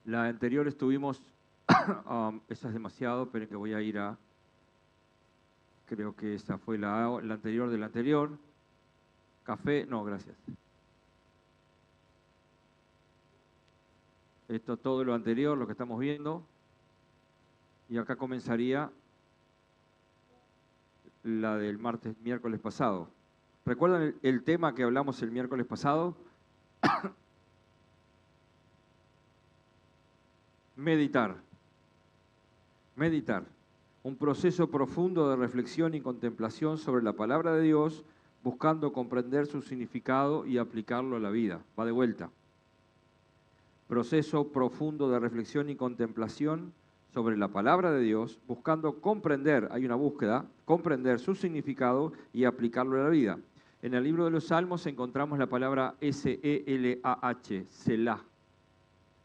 La anterior estuvimos, esa es demasiado, pero que voy a ir a, creo que esa fue la anterior de la anterior. Café, no, gracias. Esto todo lo anterior, lo que estamos viendo. Y acá comenzaría la del miércoles pasado. ¿Recuerdan el tema que hablamos el miércoles pasado? Meditar. Meditar. Un proceso profundo de reflexión y contemplación sobre la palabra de Dios, buscando comprender su significado y aplicarlo a la vida. Va de vuelta. Proceso profundo de reflexión y contemplación sobre la palabra de Dios, buscando comprender, hay una búsqueda, comprender su significado y aplicarlo a la vida. En el libro de los Salmos encontramos la palabra S-E-L-A-H, Selah.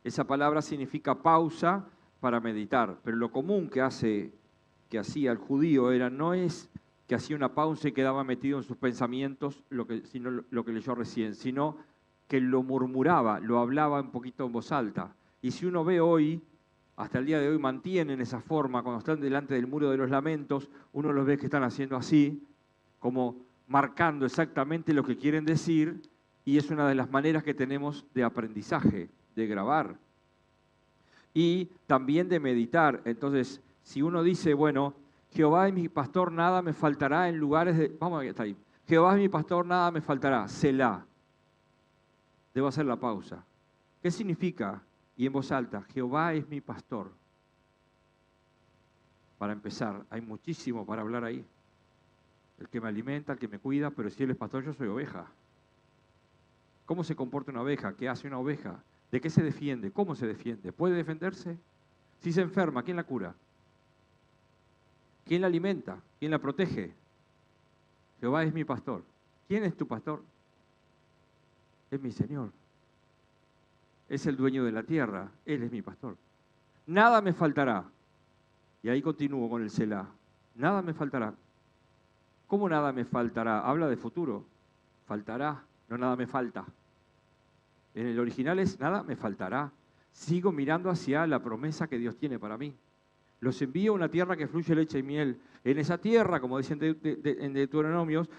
Esa palabra significa pausa para meditar, pero lo común que hacía el judío no es que hacía una pausa y quedaba metido en sus pensamientos, sino lo que leyó recién, sino que lo murmuraba, lo hablaba un poquito en voz alta. Y si uno ve hoy, hasta el día de hoy mantienen esa forma, cuando están delante del muro de los lamentos, uno los ve que están haciendo así, como marcando exactamente lo que quieren decir, y es una de las maneras que tenemos de aprendizaje, de grabar. Y también de meditar. Entonces, si uno dice, bueno, Jehová es mi pastor, nada me faltará en lugares de... Vamos, está ahí. Jehová es mi pastor, nada me faltará. Selah. Debo hacer la pausa. ¿Qué significa? Y en voz alta, Jehová es mi pastor. Para empezar, hay muchísimo para hablar ahí. El que me alimenta, el que me cuida, pero si Él es pastor, yo soy oveja. ¿Cómo se comporta una oveja? ¿Qué hace una oveja? ¿De qué se defiende? ¿Cómo se defiende? ¿Puede defenderse? Si se enferma, ¿quién la cura? ¿Quién la alimenta? ¿Quién la protege? Jehová es mi pastor. ¿Quién es tu pastor? Es mi Señor. Es el dueño de la tierra. Él es mi pastor. Nada me faltará. Y ahí continúo con el Selah. Nada me faltará. ¿Cómo nada me faltará? Habla de futuro. Faltará, no nada me falta. En el original es nada me faltará. Sigo mirando hacia la promesa que Dios tiene para mí. Los envío a una tierra que fluye leche y miel. En esa tierra, como dicen en Deuteronomios,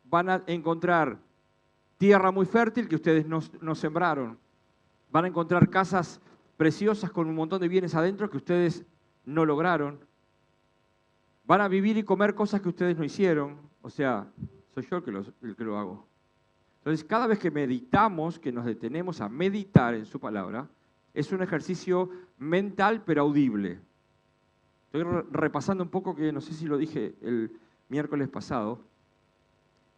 van a encontrar tierra muy fértil que ustedes no sembraron. Van a encontrar casas preciosas con un montón de bienes adentro que ustedes no lograron. Van a vivir y comer cosas que ustedes no hicieron. O sea, soy yo el que lo hago. Entonces, cada vez que meditamos, que nos detenemos a meditar en su palabra, es un ejercicio mental pero audible. Estoy repasando un poco, que no sé si lo dije el miércoles pasado,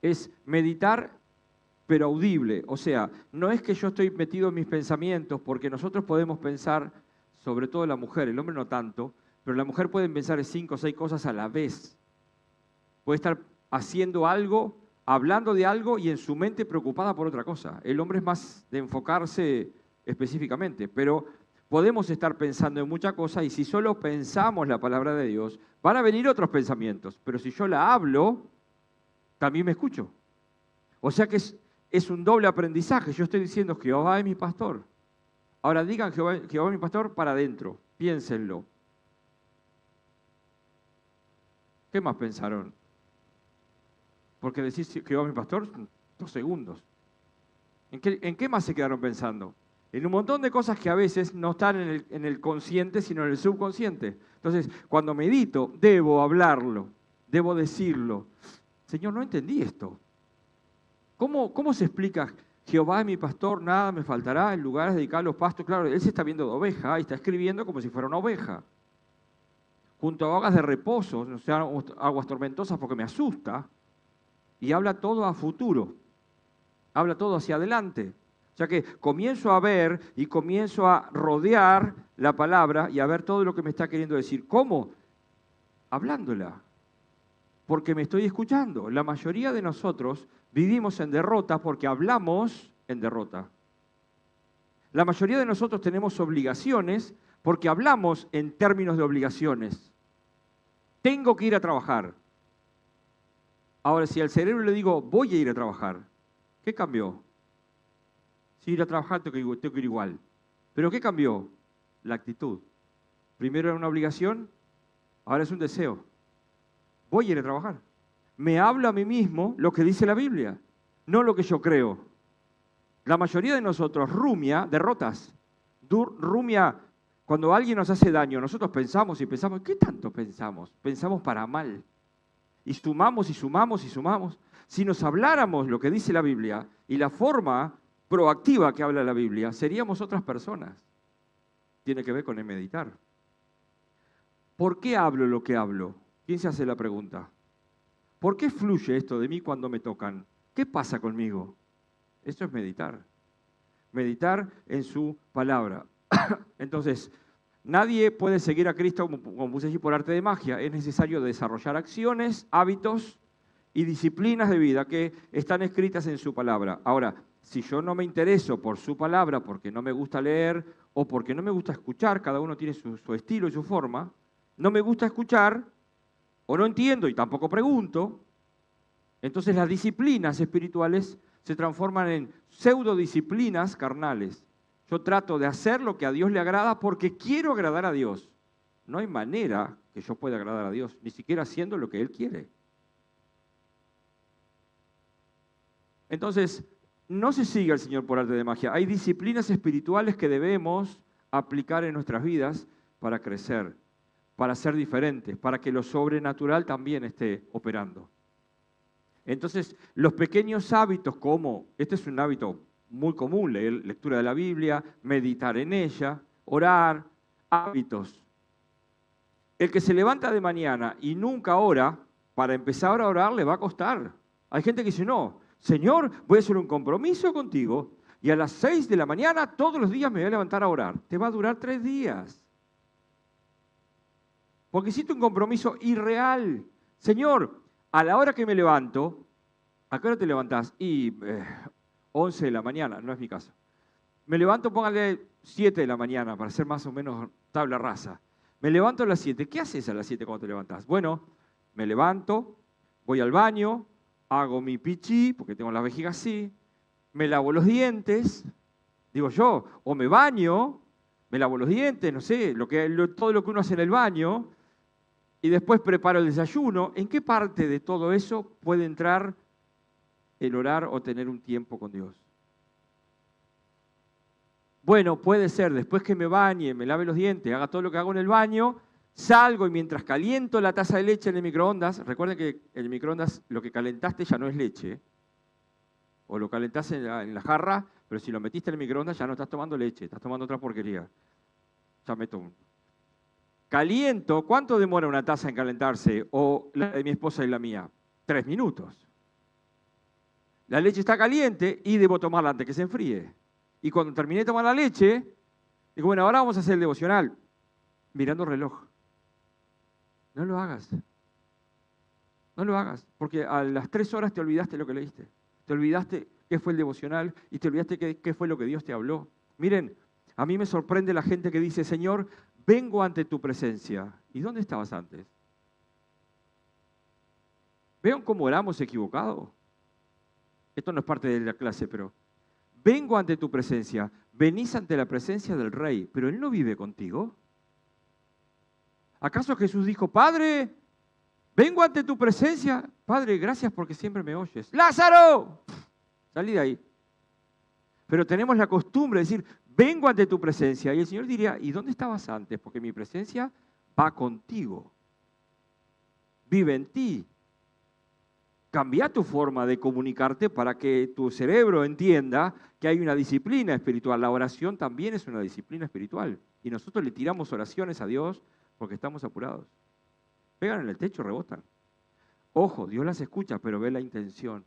es meditar pero audible. O sea, no es que yo estoy metido en mis pensamientos, porque nosotros podemos pensar, sobre todo la mujer, el hombre no tanto, pero la mujer puede pensar en 5 o 6 cosas a la vez. Puede estar haciendo algo, hablando de algo y en su mente preocupada por otra cosa. El hombre es más de enfocarse específicamente, pero podemos estar pensando en muchas cosas y si solo pensamos la palabra de Dios, van a venir otros pensamientos, pero si yo la hablo, también me escucho. O sea que es un doble aprendizaje. Yo estoy diciendo, Jehová es mi pastor. Ahora digan, Jehová es mi pastor para adentro, piénsenlo. ¿Qué más pensaron? Porque decís Jehová es mi pastor, 2 segundos. ¿En qué más se quedaron pensando? En un montón de cosas que a veces no están en el consciente, sino en el subconsciente. Entonces, cuando medito, debo hablarlo, debo decirlo. Señor, no entendí esto. ¿Cómo se explica? Jehová es mi pastor, nada me faltará, en lugares dedicados a los pastos. Claro, él se está viendo de oveja y está escribiendo como si fuera una oveja. Junto a aguas de reposo, no sean aguas tormentosas porque me asusta. Y habla todo a futuro, habla todo hacia adelante. O sea que comienzo a ver y comienzo a rodear la palabra y a ver todo lo que me está queriendo decir. ¿Cómo? Hablándola. Porque me estoy escuchando. La mayoría de nosotros vivimos en derrota porque hablamos en derrota. La mayoría de nosotros tenemos obligaciones porque hablamos en términos de obligaciones. Tengo que ir a trabajar. Ahora, si al cerebro le digo, voy a ir a trabajar, ¿qué cambió? Si ir a trabajar tengo que ir igual. ¿Pero qué cambió? la actitud. Primero era una obligación, ahora es un deseo. Voy a ir a trabajar. Me hablo a mí mismo lo que dice la Biblia, no lo que yo creo. La mayoría de nosotros rumia derrotas. Rumia, cuando alguien nos hace daño, nosotros pensamos y pensamos, ¿qué tanto pensamos? Pensamos para mal. Y sumamos y sumamos y sumamos. Si nos habláramos lo que dice la Biblia y la forma proactiva que habla la Biblia, seríamos otras personas. Tiene que ver con el meditar. ¿Por qué hablo lo que hablo? ¿Quién se hace la pregunta? ¿Por qué fluye esto de mí cuando me tocan? ¿Qué pasa conmigo? Eso es meditar. Meditar en su palabra. Entonces, nadie puede seguir a Cristo, como puse allí, por arte de magia. Es necesario desarrollar acciones, hábitos y disciplinas de vida que están escritas en su palabra. Ahora, si yo no me intereso por su palabra porque no me gusta leer o porque no me gusta escuchar, cada uno tiene su estilo y su forma, no me gusta escuchar o no entiendo y tampoco pregunto, entonces las disciplinas espirituales se transforman en pseudodisciplinas carnales. Yo trato de hacer lo que a Dios le agrada porque quiero agradar a Dios. No hay manera que yo pueda agradar a Dios, ni siquiera haciendo lo que Él quiere. Entonces, no se sigue al Señor por arte de magia. Hay disciplinas espirituales que debemos aplicar en nuestras vidas para crecer, para ser diferentes, para que lo sobrenatural también esté operando. Entonces, los pequeños hábitos como, este es un hábito muy común, leer lectura de la Biblia, meditar en ella, orar, hábitos. El que se levanta de mañana y nunca ora, para empezar a orar le va a costar. Hay gente que dice, no, Señor, voy a hacer un compromiso contigo y a las 6 de la mañana todos los días me voy a levantar a orar. Te va a durar 3 días. Porque hiciste un compromiso irreal. Señor, a la hora que me levanto, ¿a qué hora te levantás? Y 11 de la mañana, no es mi caso. Me levanto, póngale 7 de la mañana, para hacer más o menos tabla rasa. Me levanto a las 7. ¿Qué haces a las 7 cuando te levantás? Bueno, me levanto, voy al baño, hago mi pichí, porque tengo la vejiga así, me lavo los dientes, digo yo, o me baño, me lavo los dientes, no sé, todo lo que uno hace en el baño, y después preparo el desayuno. ¿En qué parte de todo eso puede entrar el orar o tener un tiempo con Dios? Bueno, puede ser, después que me bañe, me lave los dientes, haga todo lo que hago en el baño, salgo y mientras caliento la taza de leche en el microondas, recuerden que en el microondas lo que calentaste ya no es leche, o lo calentaste en la jarra, pero si lo metiste en el microondas ya no estás tomando leche, estás tomando otra porquería. Ya me tomo. Caliento, ¿cuánto demora una taza en calentarse? O la de mi esposa y la mía. 3 minutos. La leche está caliente y debo tomarla antes que se enfríe. Y cuando terminé de tomar la leche, digo, bueno, ahora vamos a hacer el devocional. Mirando el reloj. No lo hagas. No lo hagas, porque a las 3 horas te olvidaste lo que leíste. Te olvidaste qué fue el devocional y te olvidaste qué fue lo que Dios te habló. Miren, a mí me sorprende la gente que dice, Señor, vengo ante tu presencia. ¿Y dónde estabas antes? ¿Vean cómo oramos equivocado? Esto no es parte de la clase, pero vengo ante tu presencia. Venís ante la presencia del Rey, pero Él no vive contigo. ¿Acaso Jesús dijo, Padre, vengo ante tu presencia? Padre, gracias porque siempre me oyes. ¡Lázaro! Salí de ahí. Pero tenemos la costumbre de decir, vengo ante tu presencia. Y el Señor diría, ¿y dónde estabas antes? Porque mi presencia va contigo. Vive en ti. Cambia tu forma de comunicarte para que tu cerebro entienda que hay una disciplina espiritual. La oración también es una disciplina espiritual. Y nosotros le tiramos oraciones a Dios porque estamos apurados. Pegan en el techo, rebotan. Ojo, Dios las escucha, pero ve la intención.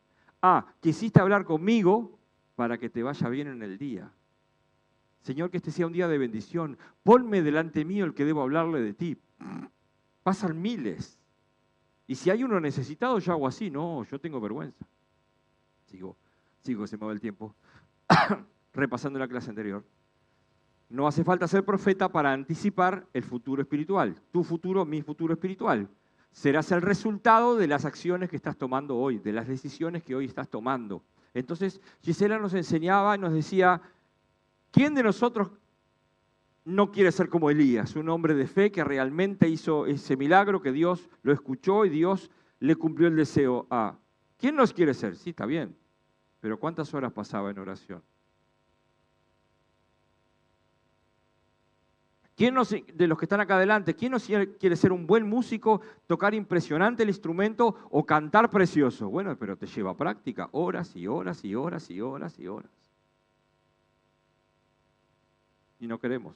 Quisiste hablar conmigo para que te vaya bien en el día. Señor, que este sea un día de bendición. Ponme delante mío el que debo hablarle de ti. Pasan miles. Y si hay uno necesitado, yo hago así. No, yo tengo vergüenza. Sigo, se me va el tiempo. Repasando la clase anterior. No hace falta ser profeta para anticipar el futuro espiritual. Tu futuro, mi futuro espiritual. Serás el resultado de las acciones que estás tomando hoy, de las decisiones que hoy estás tomando. Entonces, Gisela nos enseñaba y nos decía, ¿quién de nosotros no quiere ser como Elías, un hombre de fe que realmente hizo ese milagro, que Dios lo escuchó y Dios le cumplió el deseo. ¿Quién nos quiere ser? Sí, está bien, pero ¿cuántas horas pasaba en oración? De los que están acá adelante, quién no quiere ser un buen músico, tocar impresionante el instrumento o cantar precioso? Bueno, pero te lleva práctica, horas y horas y horas y horas y horas. Y no queremos.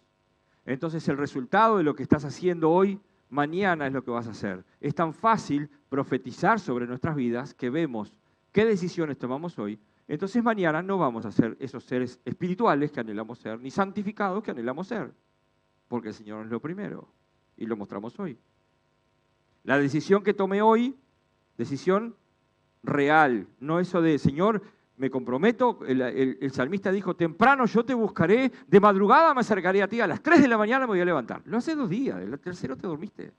Entonces el resultado de lo que estás haciendo hoy, mañana es lo que vas a hacer. Es tan fácil profetizar sobre nuestras vidas que vemos qué decisiones tomamos hoy. Entonces mañana no vamos a ser esos seres espirituales que anhelamos ser, ni santificados que anhelamos ser. Porque el Señor es lo primero, y lo mostramos hoy. La decisión que tomé hoy, decisión real, no eso de, Señor, me comprometo, el salmista dijo, temprano yo te buscaré, de madrugada me acercaré a ti, a las 3 de la mañana me voy a levantar. Lo hace 2 días, el tercero te dormiste.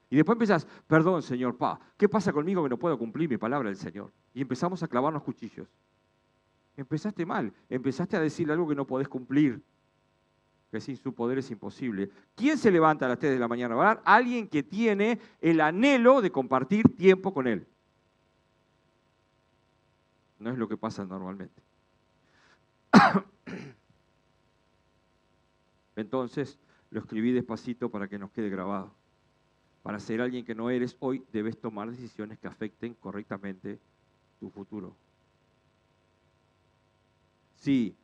Y después empezás, perdón, Señor, ¿qué pasa conmigo que no puedo cumplir mi palabra del Señor? Y empezamos a clavarnos cuchillos. Empezaste mal, empezaste a decirle algo que no podés cumplir, que sin su poder es imposible. ¿Quién se levanta a las 3 de la mañana a orar? Alguien que tiene el anhelo de compartir tiempo con Él. No es lo que pasa normalmente. Entonces, lo escribí despacito para que nos quede grabado. Para ser alguien que no eres, hoy debes tomar decisiones que afecten correctamente tu futuro. Sí.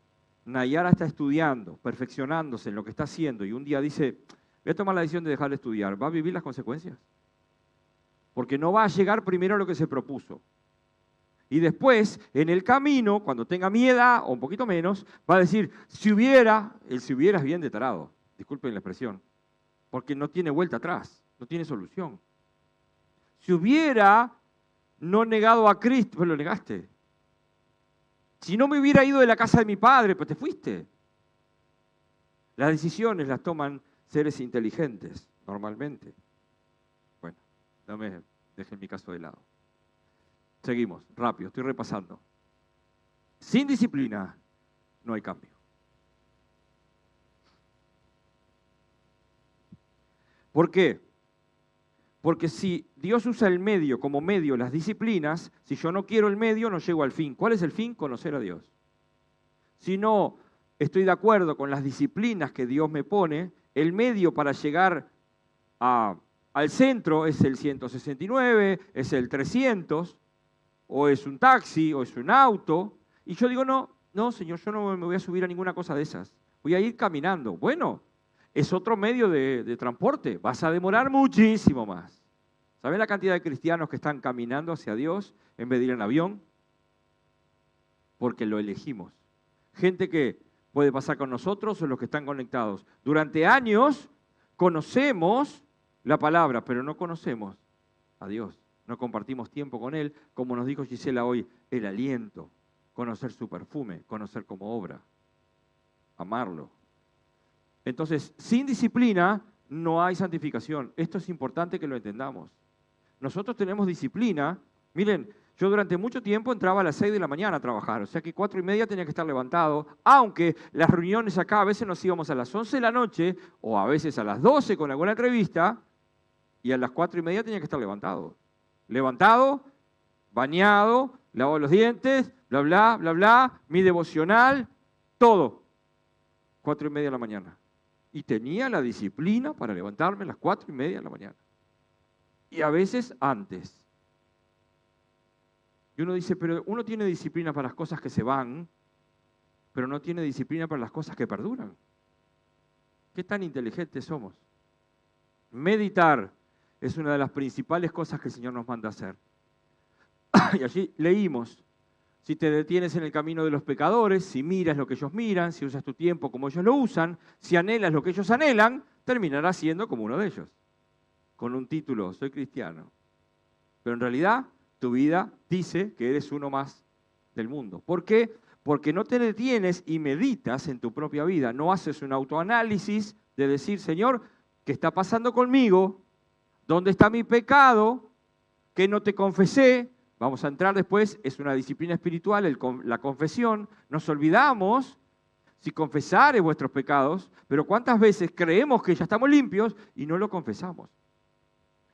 Nayara está estudiando, perfeccionándose en lo que está haciendo y un día dice, voy a tomar la decisión de dejar de estudiar, ¿va a vivir las consecuencias? Porque no va a llegar primero a lo que se propuso. Y después, en el camino, cuando tenga mi edad o un poquito menos, va a decir, si hubiera es bien de tarado, disculpen la expresión, porque no tiene vuelta atrás, no tiene solución. Si hubiera no negado a Cristo, pues lo negaste. Si no me hubiera ido de la casa de mi padre, pues te fuiste. Las decisiones las toman seres inteligentes, normalmente. Bueno, no me dejen mi caso de lado. Seguimos, rápido, estoy repasando. Sin disciplina no hay cambio. ¿Por qué? Porque si Dios usa el medio como medio, las disciplinas, si yo no quiero el medio, no llego al fin. ¿Cuál es el fin? Conocer a Dios. Si no estoy de acuerdo con las disciplinas que Dios me pone, el medio para llegar al centro es el 169, es el 300, o es un taxi, o es un auto. Y yo digo, no, Señor, yo no me voy a subir a ninguna cosa de esas. Voy a ir caminando. Bueno, es otro medio de transporte. Vas a demorar muchísimo más. ¿Saben la cantidad de cristianos que están caminando hacia Dios en vez de ir en avión? Porque lo elegimos. Gente que puede pasar con nosotros o los que están conectados. Durante años conocemos la palabra, pero no conocemos a Dios. No compartimos tiempo con Él, como nos dijo Gisela hoy, el aliento, conocer su perfume, conocer cómo obra, amarlo. Entonces, sin disciplina no hay santificación. Esto es importante que lo entendamos. Nosotros tenemos disciplina. Miren, yo durante mucho tiempo entraba a las 6 de la mañana a trabajar, o sea que 4:30 tenía que estar levantado, aunque las reuniones acá a veces nos íbamos a las 11 de la noche o a veces a las 12 con alguna entrevista y a las 4:30 tenía que estar levantado. Levantado, bañado, lavado los dientes, bla, bla, bla, bla, mi devocional, todo. 4:30 de la mañana. Y tenía la disciplina para levantarme a las 4:30 de la mañana. Y a veces antes. Y uno dice, pero uno tiene disciplina para las cosas que se van, pero no tiene disciplina para las cosas que perduran. ¿Qué tan inteligentes somos? Meditar es una de las principales cosas que el Señor nos manda a hacer. Y allí leímos, si te detienes en el camino de los pecadores, si miras lo que ellos miran, si usas tu tiempo como ellos lo usan, si anhelas lo que ellos anhelan, terminarás siendo como uno de ellos. Con un título, soy cristiano. Pero en realidad, tu vida dice que eres uno más del mundo. ¿Por qué? Porque no te detienes y meditas en tu propia vida. No haces un autoanálisis de decir, Señor, ¿qué está pasando conmigo? ¿Dónde está mi pecado? ¿Qué no te confesé? Vamos a entrar después, es una disciplina espiritual, la confesión. Nos olvidamos, si confesares vuestros pecados, pero ¿cuántas veces creemos que ya estamos limpios y no lo confesamos?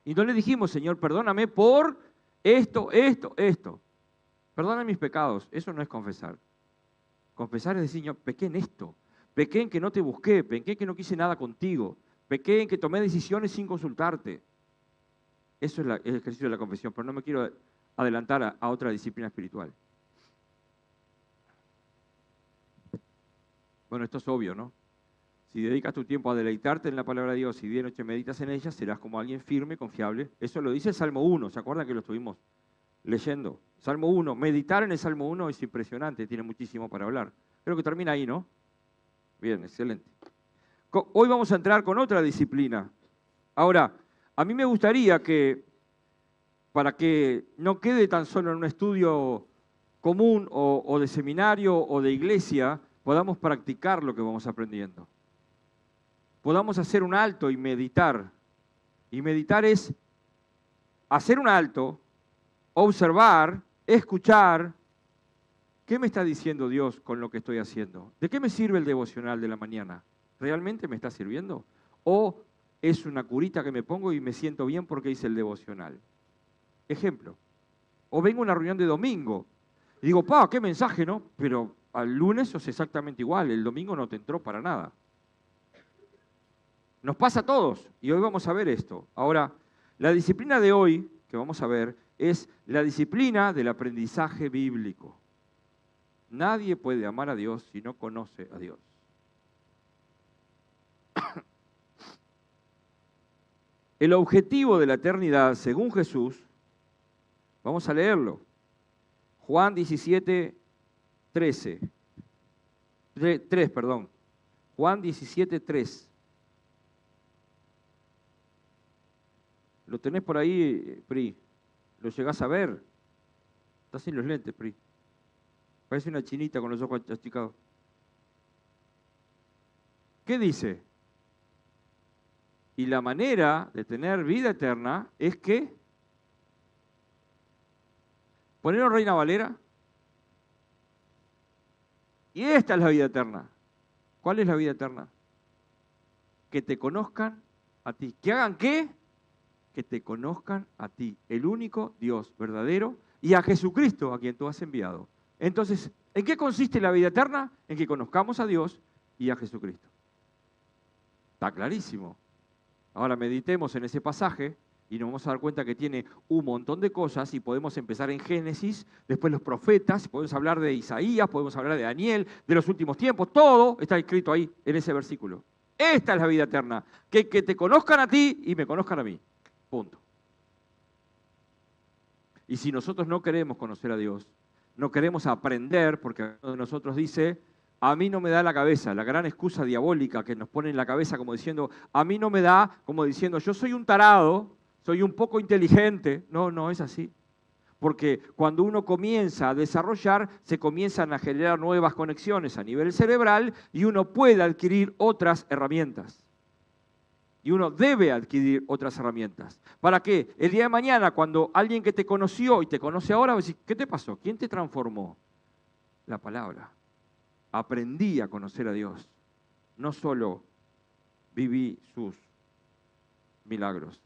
Y no le dijimos, Señor, perdóname por esto. Perdona mis pecados. Eso no es confesar. Confesar es decir, Señor, pequé en esto. Pequé en que no te busqué. Pequé en que no quise nada contigo. Pequé en que tomé decisiones sin consultarte. Eso es el ejercicio de la confesión, pero no me quiero adelantar a otra disciplina espiritual. Bueno, esto es obvio, ¿no? Si dedicas tu tiempo a deleitarte en la palabra de Dios y día y noche meditas en ella, serás como alguien firme, confiable. Eso lo dice el Salmo 1, ¿se acuerdan que lo estuvimos leyendo? Salmo 1, meditar en el Salmo 1 es impresionante, tiene muchísimo para hablar. Creo que termina ahí, ¿no? Bien, excelente. Hoy vamos a entrar con otra disciplina. Ahora, a mí me gustaría que, para que no quede tan solo en un estudio común o de seminario o de iglesia, podamos practicar lo que vamos aprendiendo. Podamos hacer un alto y meditar. Y meditar es hacer un alto, observar, escuchar. ¿Qué me está diciendo Dios con lo que estoy haciendo? ¿De qué me sirve el devocional de la mañana? ¿Realmente me está sirviendo? ¿O es una curita que me pongo y me siento bien porque hice el devocional? Ejemplo. O vengo a una reunión de domingo y digo, qué mensaje, ¿no? Pero al lunes sos exactamente igual, el domingo no te entró para nada. Nos pasa a todos, y hoy vamos a ver esto. Ahora, la disciplina de hoy, que vamos a ver, es la disciplina del aprendizaje bíblico. Nadie puede amar a Dios si no conoce a Dios. El objetivo de la eternidad, según Jesús, vamos a leerlo. Juan 17, 3. Juan 17, 3. ¿Lo tenés por ahí, Pri? ¿Lo llegás a ver? Estás sin los lentes, Pri. Parece una chinita con los ojos achicados. ¿Qué dice? Y la manera de tener vida eterna es que... Ponelo Reina Valera. Y esta es la vida eterna. ¿Cuál es la vida eterna? Que te conozcan a ti. ¿Que hagan qué? Que te conozcan a ti, el único Dios verdadero, y a Jesucristo, a quien tú has enviado. Entonces, ¿en qué consiste la vida eterna? En que conozcamos a Dios y a Jesucristo. Está clarísimo. Ahora meditemos en ese pasaje y nos vamos a dar cuenta que tiene un montón de cosas y podemos empezar en Génesis, después los profetas, podemos hablar de Isaías, podemos hablar de Daniel, de los últimos tiempos, todo está escrito ahí en ese versículo. Esta es la vida eterna, que te conozcan a ti y me conozcan a mí. Punto. Y si nosotros no queremos conocer a Dios, no queremos aprender, porque uno de nosotros dice, a mí no me da la cabeza, la gran excusa diabólica que nos pone en la cabeza como diciendo, a mí no me da, como diciendo, yo soy un tarado, soy un poco inteligente. No, no es así. Porque cuando uno comienza a desarrollar, se comienzan a generar nuevas conexiones a nivel cerebral y uno puede adquirir otras herramientas. Y uno debe adquirir otras herramientas. ¿Para qué? El día de mañana, cuando alguien que te conoció y te conoce ahora, va a decir, ¿qué te pasó? ¿Quién te transformó? La palabra. Aprendí a conocer a Dios. No solo viví sus milagros.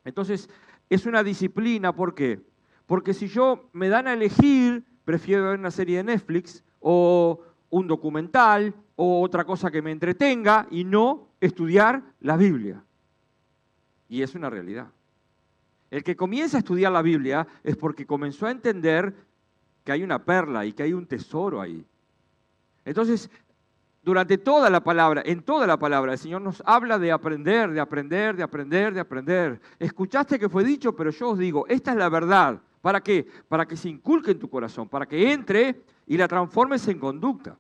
Entonces, es una disciplina, ¿por qué? Porque si yo me dan a elegir, prefiero ver una serie de Netflix o un documental o otra cosa que me entretenga y no estudiar la Biblia. Y es una realidad. El que comienza a estudiar la Biblia es porque comenzó a entender que hay una perla y que hay un tesoro ahí. Entonces, durante toda la palabra, en toda la palabra, el Señor nos habla de aprender, de aprender, de aprender, de aprender. Escuchaste que fue dicho, pero yo os digo, esta es la verdad. ¿Para qué? Para que se inculque en tu corazón, para que entre y la transformes en conducta.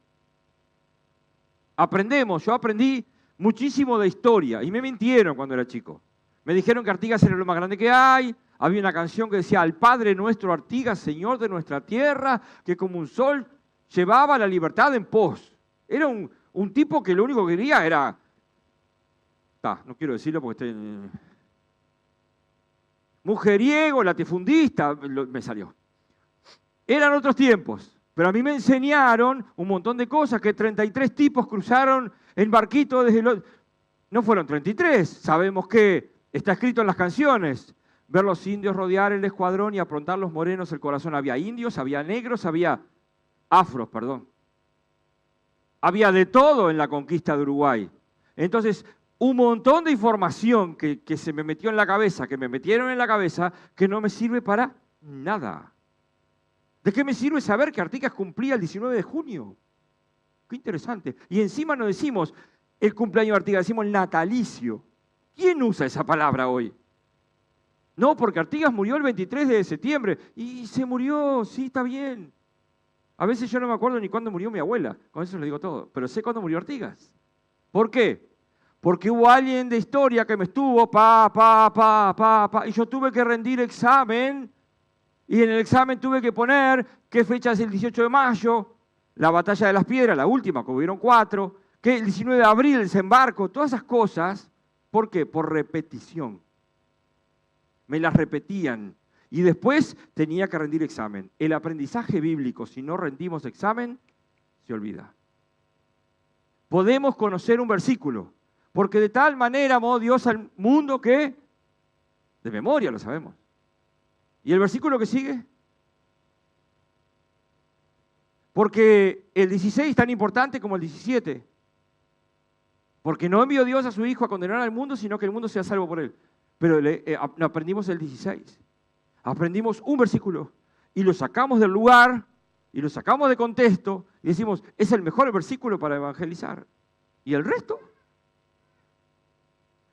Aprendemos, yo aprendí muchísimo de historia y me mintieron cuando era chico. Me dijeron que Artigas era lo más grande que hay, había una canción que decía, al Padre nuestro Artigas, Señor de nuestra tierra, que como un sol llevaba la libertad en pos. Era un tipo que lo único que quería era... no quiero decirlo porque estoy... Mujeriego, latifundista, me salió. Eran otros tiempos, Pero a mí me enseñaron un montón de cosas, que 33 tipos cruzaron en barquito desde los... No fueron 33, sabemos que está escrito en las canciones. Ver los indios rodear el escuadrón y afrontar los morenos el corazón. Había indios, había negros, había afros, perdón. Había de todo en la conquista de Uruguay. Entonces, un montón de información que se me metió en la cabeza, que me metieron en la cabeza, que no me sirve para nada. ¿De qué me sirve saber que Artigas cumplía el 19 de junio? Qué interesante. Y encima no decimos el cumpleaños de Artigas, decimos el natalicio. ¿Quién usa esa palabra hoy? No, porque Artigas murió el 23 de septiembre. Y se murió, sí, está bien. A veces yo no me acuerdo ni cuándo murió mi abuela. Con eso les digo todo. Pero sé cuándo murió Artigas. ¿Por qué? Porque hubo alguien de historia que me estuvo, y yo tuve que rendir examen. Y en el examen tuve que poner qué fecha es el 18 de mayo, la batalla de las piedras, la última, que hubieron 4, que el 19 de abril, el desembarco, todas esas cosas. ¿Por qué? Por repetición. Me las repetían. Y después tenía que rendir examen. El aprendizaje bíblico, si no rendimos examen, se olvida. Podemos conocer un versículo, porque de tal manera amó Dios al mundo que de memoria lo sabemos. ¿Y el versículo que sigue? Porque el 16 es tan importante como el 17. Porque no envió Dios a su Hijo a condenar al mundo, sino que el mundo sea salvo por él. Pero aprendimos el 16. Aprendimos un versículo y lo sacamos del lugar y lo sacamos de contexto y decimos, es el mejor versículo para evangelizar. ¿Y el resto?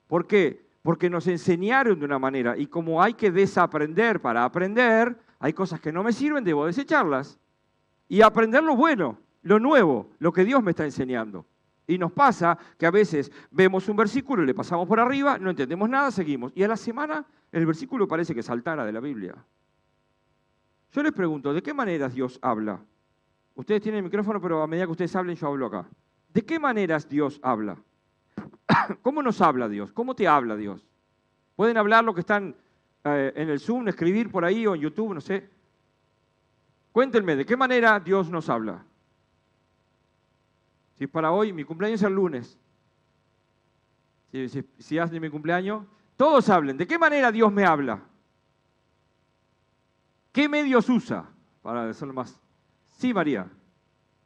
¿Por qué? Porque nos enseñaron de una manera y como hay que desaprender para aprender, hay cosas que no me sirven, debo desecharlas y aprender lo bueno, lo nuevo, lo que Dios me está enseñando. Y nos pasa que a veces vemos un versículo y le pasamos por arriba, no entendemos nada, seguimos. Y a la semana el versículo parece que saltara de la Biblia. Yo les pregunto, ¿de qué maneras Dios habla? Ustedes tienen el micrófono, pero a medida que ustedes hablen, yo hablo acá. ¿De qué maneras Dios habla? ¿Cómo nos habla Dios? ¿Cómo te habla Dios? Pueden hablar lo que están en el Zoom, escribir por ahí o en YouTube, no sé. Cuéntenme, ¿de qué manera Dios nos habla? Si es para hoy, mi cumpleaños es el lunes. Si hace mi cumpleaños, todos hablen. ¿De qué manera Dios me habla? ¿Qué medios usa? Para decirlo más. Sí, María.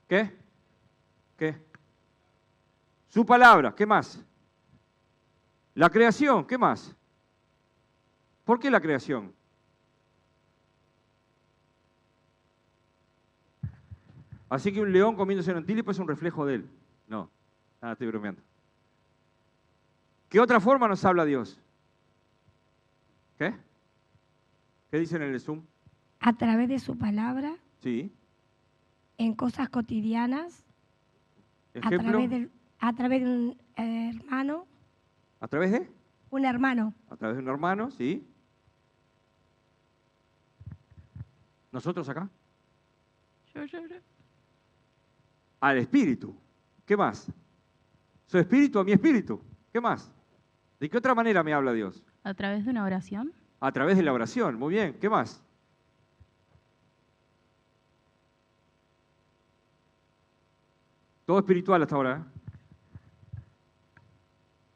¿Qué? ¿Qué? Su palabra. ¿Qué más? La creación. ¿Qué más? ¿Por qué la creación? Así que un león comiéndose un antílope es un reflejo de él. No, nada, estoy bromeando. ¿Qué otra forma nos habla Dios? ¿Qué? ¿Qué dicen en el Zoom? A través de su palabra. Sí. En cosas cotidianas. ¿Ejemplo? A través de un hermano. ¿A través de? Un hermano. A través de un hermano, sí. ¿Nosotros acá? Yo. Al espíritu. ¿Qué más? Su espíritu a mi espíritu. ¿Qué más? ¿De qué otra manera me habla Dios? ¿A través de una oración? A través de la oración. Muy bien. ¿Qué más? Todo espiritual hasta ahora.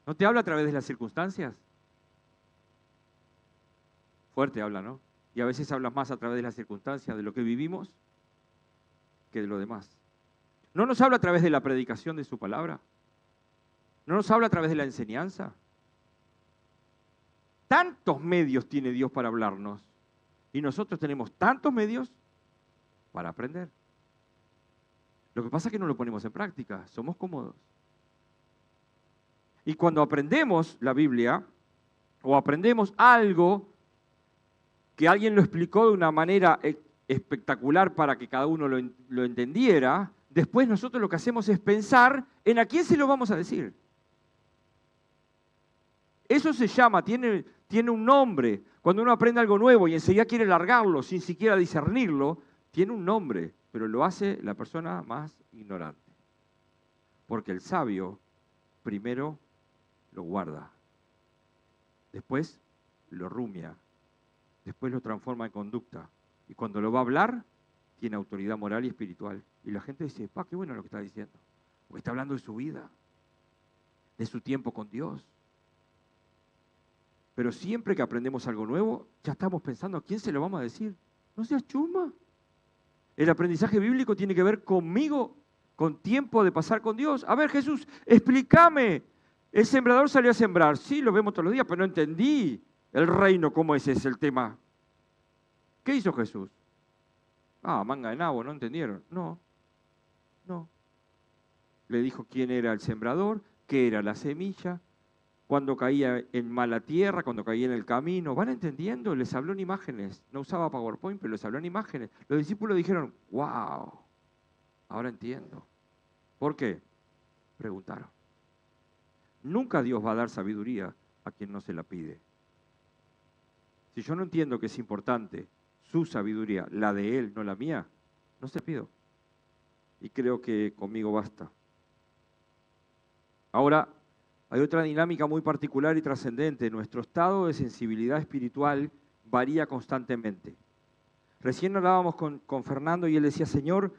¿No te habla a través de las circunstancias? Fuerte habla, ¿no? Y a veces hablas más a través de las circunstancias, de lo que vivimos, que de lo demás. ¿No nos habla a través de la predicación de su palabra? ¿No nos habla a través de la enseñanza? Tantos medios tiene Dios para hablarnos y nosotros tenemos tantos medios para aprender. Lo que pasa es que no lo ponemos en práctica, somos cómodos. Y cuando aprendemos la Biblia o aprendemos algo que alguien lo explicó de una manera espectacular para que cada uno lo entendiera, después nosotros lo que hacemos es pensar en a quién se lo vamos a decir. Eso se llama, tiene un nombre. Cuando uno aprende algo nuevo y enseguida quiere largarlo sin siquiera discernirlo, tiene un nombre, pero lo hace la persona más ignorante. Porque el sabio primero lo guarda, después lo rumia, después lo transforma en conducta. Y cuando lo va a hablar, tiene autoridad moral y espiritual. Y la gente dice, qué bueno lo que está diciendo. Porque está hablando de su vida, de su tiempo con Dios. Pero siempre que aprendemos algo nuevo, ya estamos pensando, ¿a quién se lo vamos a decir? No seas chuma. El aprendizaje bíblico tiene que ver conmigo, con tiempo de pasar con Dios. A ver, Jesús, explícame. El sembrador salió a sembrar. Sí, lo vemos todos los días, pero no entendí el reino, cómo es ese el tema. ¿Qué hizo Jesús? Manga de nabo, ¿no entendieron? No. Le dijo quién era el sembrador, qué era la semilla, cuando caía en mala tierra, cuando caía en el camino. ¿Van entendiendo? Les habló en imágenes. No usaba PowerPoint, pero les habló en imágenes. Los discípulos dijeron, wow, ahora entiendo. ¿Por qué? Preguntaron. Nunca Dios va a dar sabiduría a quien no se la pide. Si yo no entiendo que es importante su sabiduría, la de Él, no la mía, no se pido. Y creo que conmigo basta. Ahora, hay otra dinámica muy particular y trascendente. Nuestro estado de sensibilidad espiritual varía constantemente. Recién hablábamos con Fernando y él decía, Señor,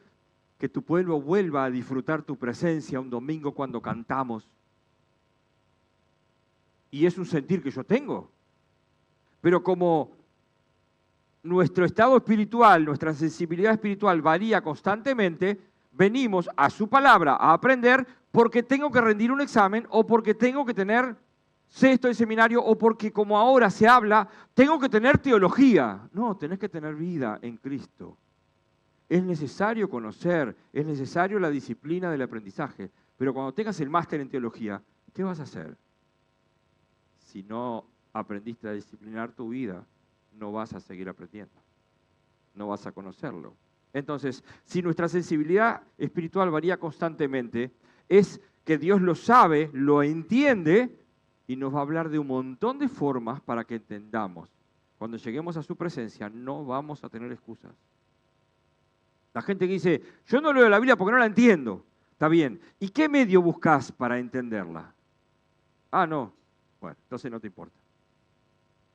que tu pueblo vuelva a disfrutar tu presencia un domingo cuando cantamos. Y es un sentir que yo tengo. Pero como nuestro estado espiritual, nuestra sensibilidad espiritual varía constantemente, venimos a su palabra a aprender porque tengo que rendir un examen o porque tengo que tener sexto de seminario o porque como ahora se habla, tengo que tener teología. No, tenés que tener vida en Cristo. Es necesario conocer, es necesario la disciplina del aprendizaje. Pero cuando tengas el máster en teología, ¿qué vas a hacer? Si no aprendiste a disciplinar tu vida, no vas a seguir aprendiendo. No vas a conocerlo. Entonces, si nuestra sensibilidad espiritual varía constantemente, es que Dios lo sabe, lo entiende y nos va a hablar de un montón de formas para que entendamos. Cuando lleguemos a su presencia, no vamos a tener excusas. La gente que dice, yo no leo la Biblia porque no la entiendo. Está bien. ¿Y qué medio buscas para entenderla? No. Bueno, entonces no te importa.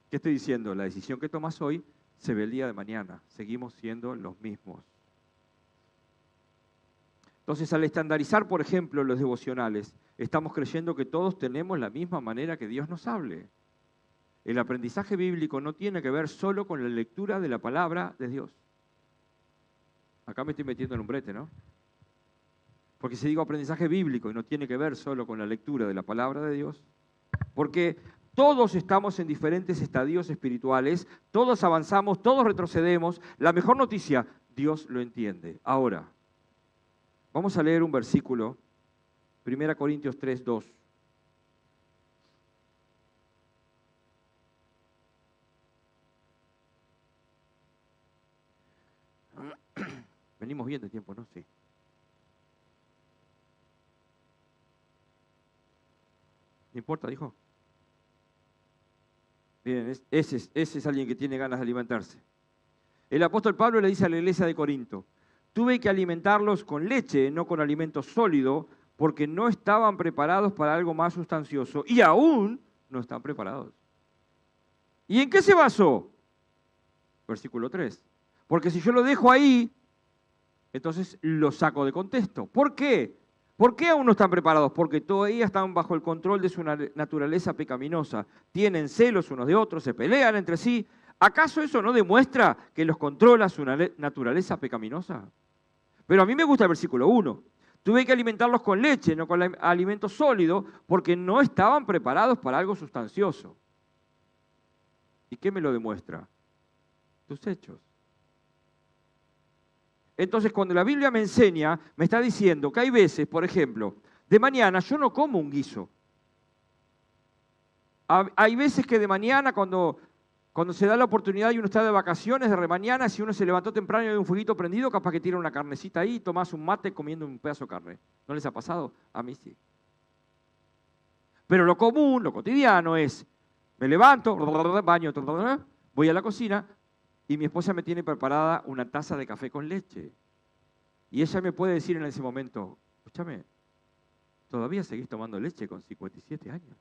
¿Qué estoy diciendo? La decisión que tomas hoy se ve el día de mañana. Seguimos siendo los mismos. Entonces, al estandarizar, por ejemplo, los devocionales, estamos creyendo que todos tenemos la misma manera que Dios nos hable. El aprendizaje bíblico no tiene que ver solo con la lectura de la palabra de Dios. Acá me estoy metiendo en un brete, ¿no? Porque si digo aprendizaje bíblico y no tiene que ver solo con la lectura de la palabra de Dios, porque todos estamos en diferentes estadios espirituales, todos avanzamos, todos retrocedemos. La mejor noticia, Dios lo entiende. Ahora, vamos a leer un versículo, 1 Corintios 3, 2. Venimos bien de tiempo, ¿no? Sí. ¿No importa, dijo? Bien, ese es alguien que tiene ganas de alimentarse. El apóstol Pablo le dice a la iglesia de Corinto, tuve que alimentarlos con leche, no con alimento sólido, porque no estaban preparados para algo más sustancioso y aún no están preparados. ¿Y en qué se basó? Versículo 3. Porque si yo lo dejo ahí, entonces lo saco de contexto. ¿Por qué? ¿Por qué aún no están preparados? Porque todavía están bajo el control de su naturaleza pecaminosa. Tienen celos unos de otros, se pelean entre sí. ¿Acaso eso no demuestra que los controla su naturaleza pecaminosa? Pero a mí me gusta el versículo 1. Tuve que alimentarlos con leche, no con alimento sólido, porque no estaban preparados para algo sustancioso. ¿Y qué me lo demuestra? Tus hechos. Entonces, cuando la Biblia me enseña, me está diciendo que hay veces, por ejemplo, de mañana yo no como un guiso. Hay veces que de mañana, cuando se da la oportunidad y uno está de vacaciones, de mañana, si uno se levantó temprano y hay un fueguito prendido, capaz que tira una carnecita ahí y tomás un mate comiendo un pedazo de carne. ¿No les ha pasado? A mí sí. Pero lo común, lo cotidiano es, me levanto, baño, voy a la cocina, y mi esposa me tiene preparada una taza de café con leche. Y ella me puede decir en ese momento, escúchame, ¿todavía seguís tomando leche con 57 años?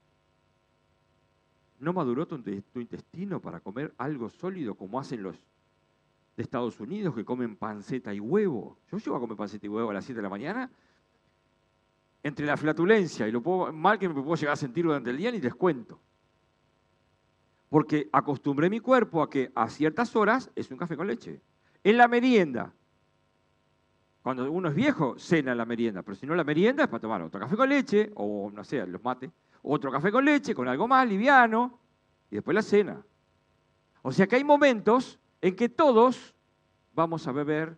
¿No maduró tu intestino para comer algo sólido como hacen los de Estados Unidos que comen panceta y huevo. Yo llego a comer panceta y huevo a las 7 de la mañana. Entre la flatulencia y lo mal que me puedo llegar a sentir durante el día, ni les cuento. Porque acostumbré mi cuerpo a que a ciertas horas es un café con leche. En la merienda, cuando uno es viejo, cena la merienda, pero si no la merienda es para tomar otro café con leche, o no sé, los mates, otro café con leche con algo más liviano, y después la cena. O sea que hay momentos en que todos vamos a beber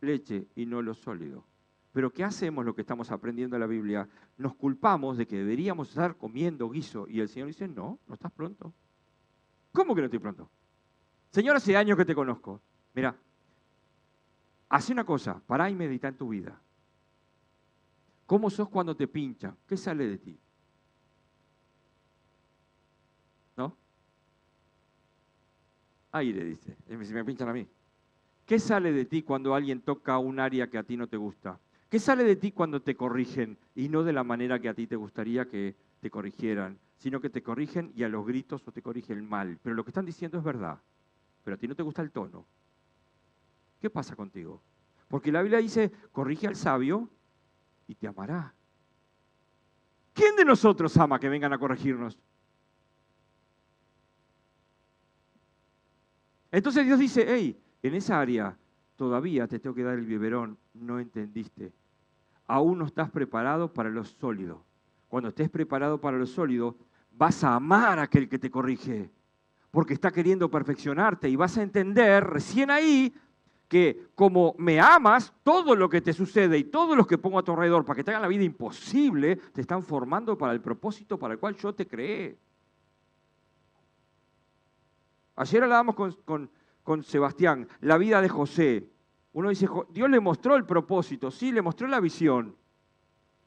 leche y no lo sólido. Pero ¿qué hacemos lo que estamos aprendiendo en la Biblia? Nos culpamos de que deberíamos estar comiendo guiso, y el Señor dice, no, no estás pronto. ¿Cómo que no estoy pronto? Señor, hace años que te conozco. Mira, hace una cosa, pará y medita en tu vida. ¿Cómo sos cuando te pinchan? ¿Qué sale de ti? ¿No? Aire, dice, si me pinchan a mí. ¿Qué sale de ti cuando alguien toca un área que a ti no te gusta? ¿Qué sale de ti cuando te corrigen y no de la manera que a ti te gustaría que te corrigieran, sino que te corrigen y a los gritos o te corrigen mal? Pero lo que están diciendo es verdad, pero a ti no te gusta el tono. ¿Qué pasa contigo? Porque la Biblia dice, corrige al sabio y te amará. ¿Quién de nosotros ama que vengan a corregirnos? Entonces Dios dice, hey, en esa área todavía te tengo que dar el biberón, no entendiste. Aún no estás preparado para lo sólido. Cuando estés preparado para lo sólido, vas a amar a aquel que te corrige, porque está queriendo perfeccionarte y vas a entender recién ahí que como me amas, todo lo que te sucede y todos los que pongo a tu alrededor para que te hagan la vida imposible, te están formando para el propósito para el cual yo te creé. Ayer hablábamos con Sebastián, la vida de José. Uno dice, Dios le mostró el propósito, sí, le mostró la visión.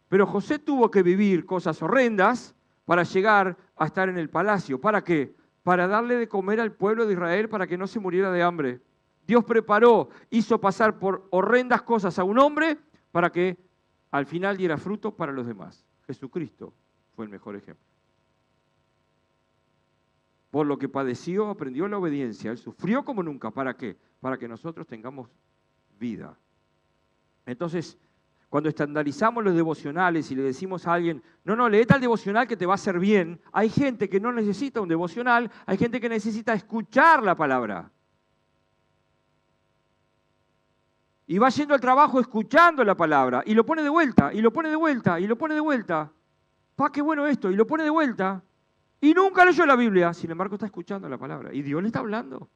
Pero José tuvo que vivir cosas horrendas para llegar a estar en el palacio. ¿Para qué? Para darle de comer al pueblo de Israel para que no se muriera de hambre. Dios preparó, hizo pasar por horrendas cosas a un hombre para que al final diera fruto para los demás. Jesucristo fue el mejor ejemplo. Por lo que padeció, aprendió la obediencia. Él sufrió como nunca. ¿Para qué? Para que nosotros tengamos vida. Entonces, cuando estandarizamos los devocionales y le decimos a alguien, no, lee tal devocional que te va a hacer bien, hay gente que no necesita un devocional, hay gente que necesita escuchar la palabra. Y va yendo al trabajo escuchando la palabra, y lo pone de vuelta, y lo pone de vuelta, y lo pone de vuelta. Qué bueno esto, y lo pone de vuelta. Y nunca leyó la Biblia, sin embargo está escuchando la palabra. Y Dios le está hablando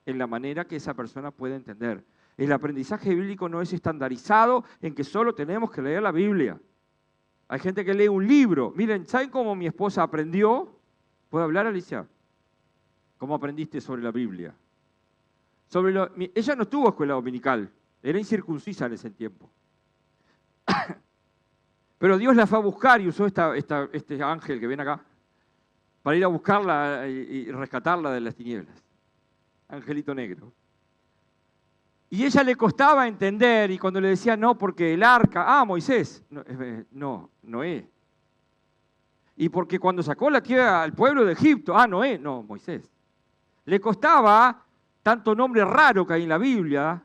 en la manera que esa persona puede entender. El aprendizaje bíblico no es estandarizado en que solo tenemos que leer la Biblia. Hay gente que lee un libro. Miren, ¿saben cómo mi esposa aprendió? ¿Puedo hablar, Alicia? ¿Cómo aprendiste sobre la Biblia? Ella no tuvo escuela dominical, era incircuncisa en ese tiempo. Pero Dios la fue a buscar y usó este ángel que viene acá para ir a buscarla y rescatarla de las tinieblas. Angelito negro. Y ella le costaba entender, y cuando le decía no, porque el arca, Moisés, no, Noé. Y porque cuando sacó la tierra al pueblo de Egipto, Noé, no, Moisés. Le costaba tanto nombre raro que hay en la Biblia,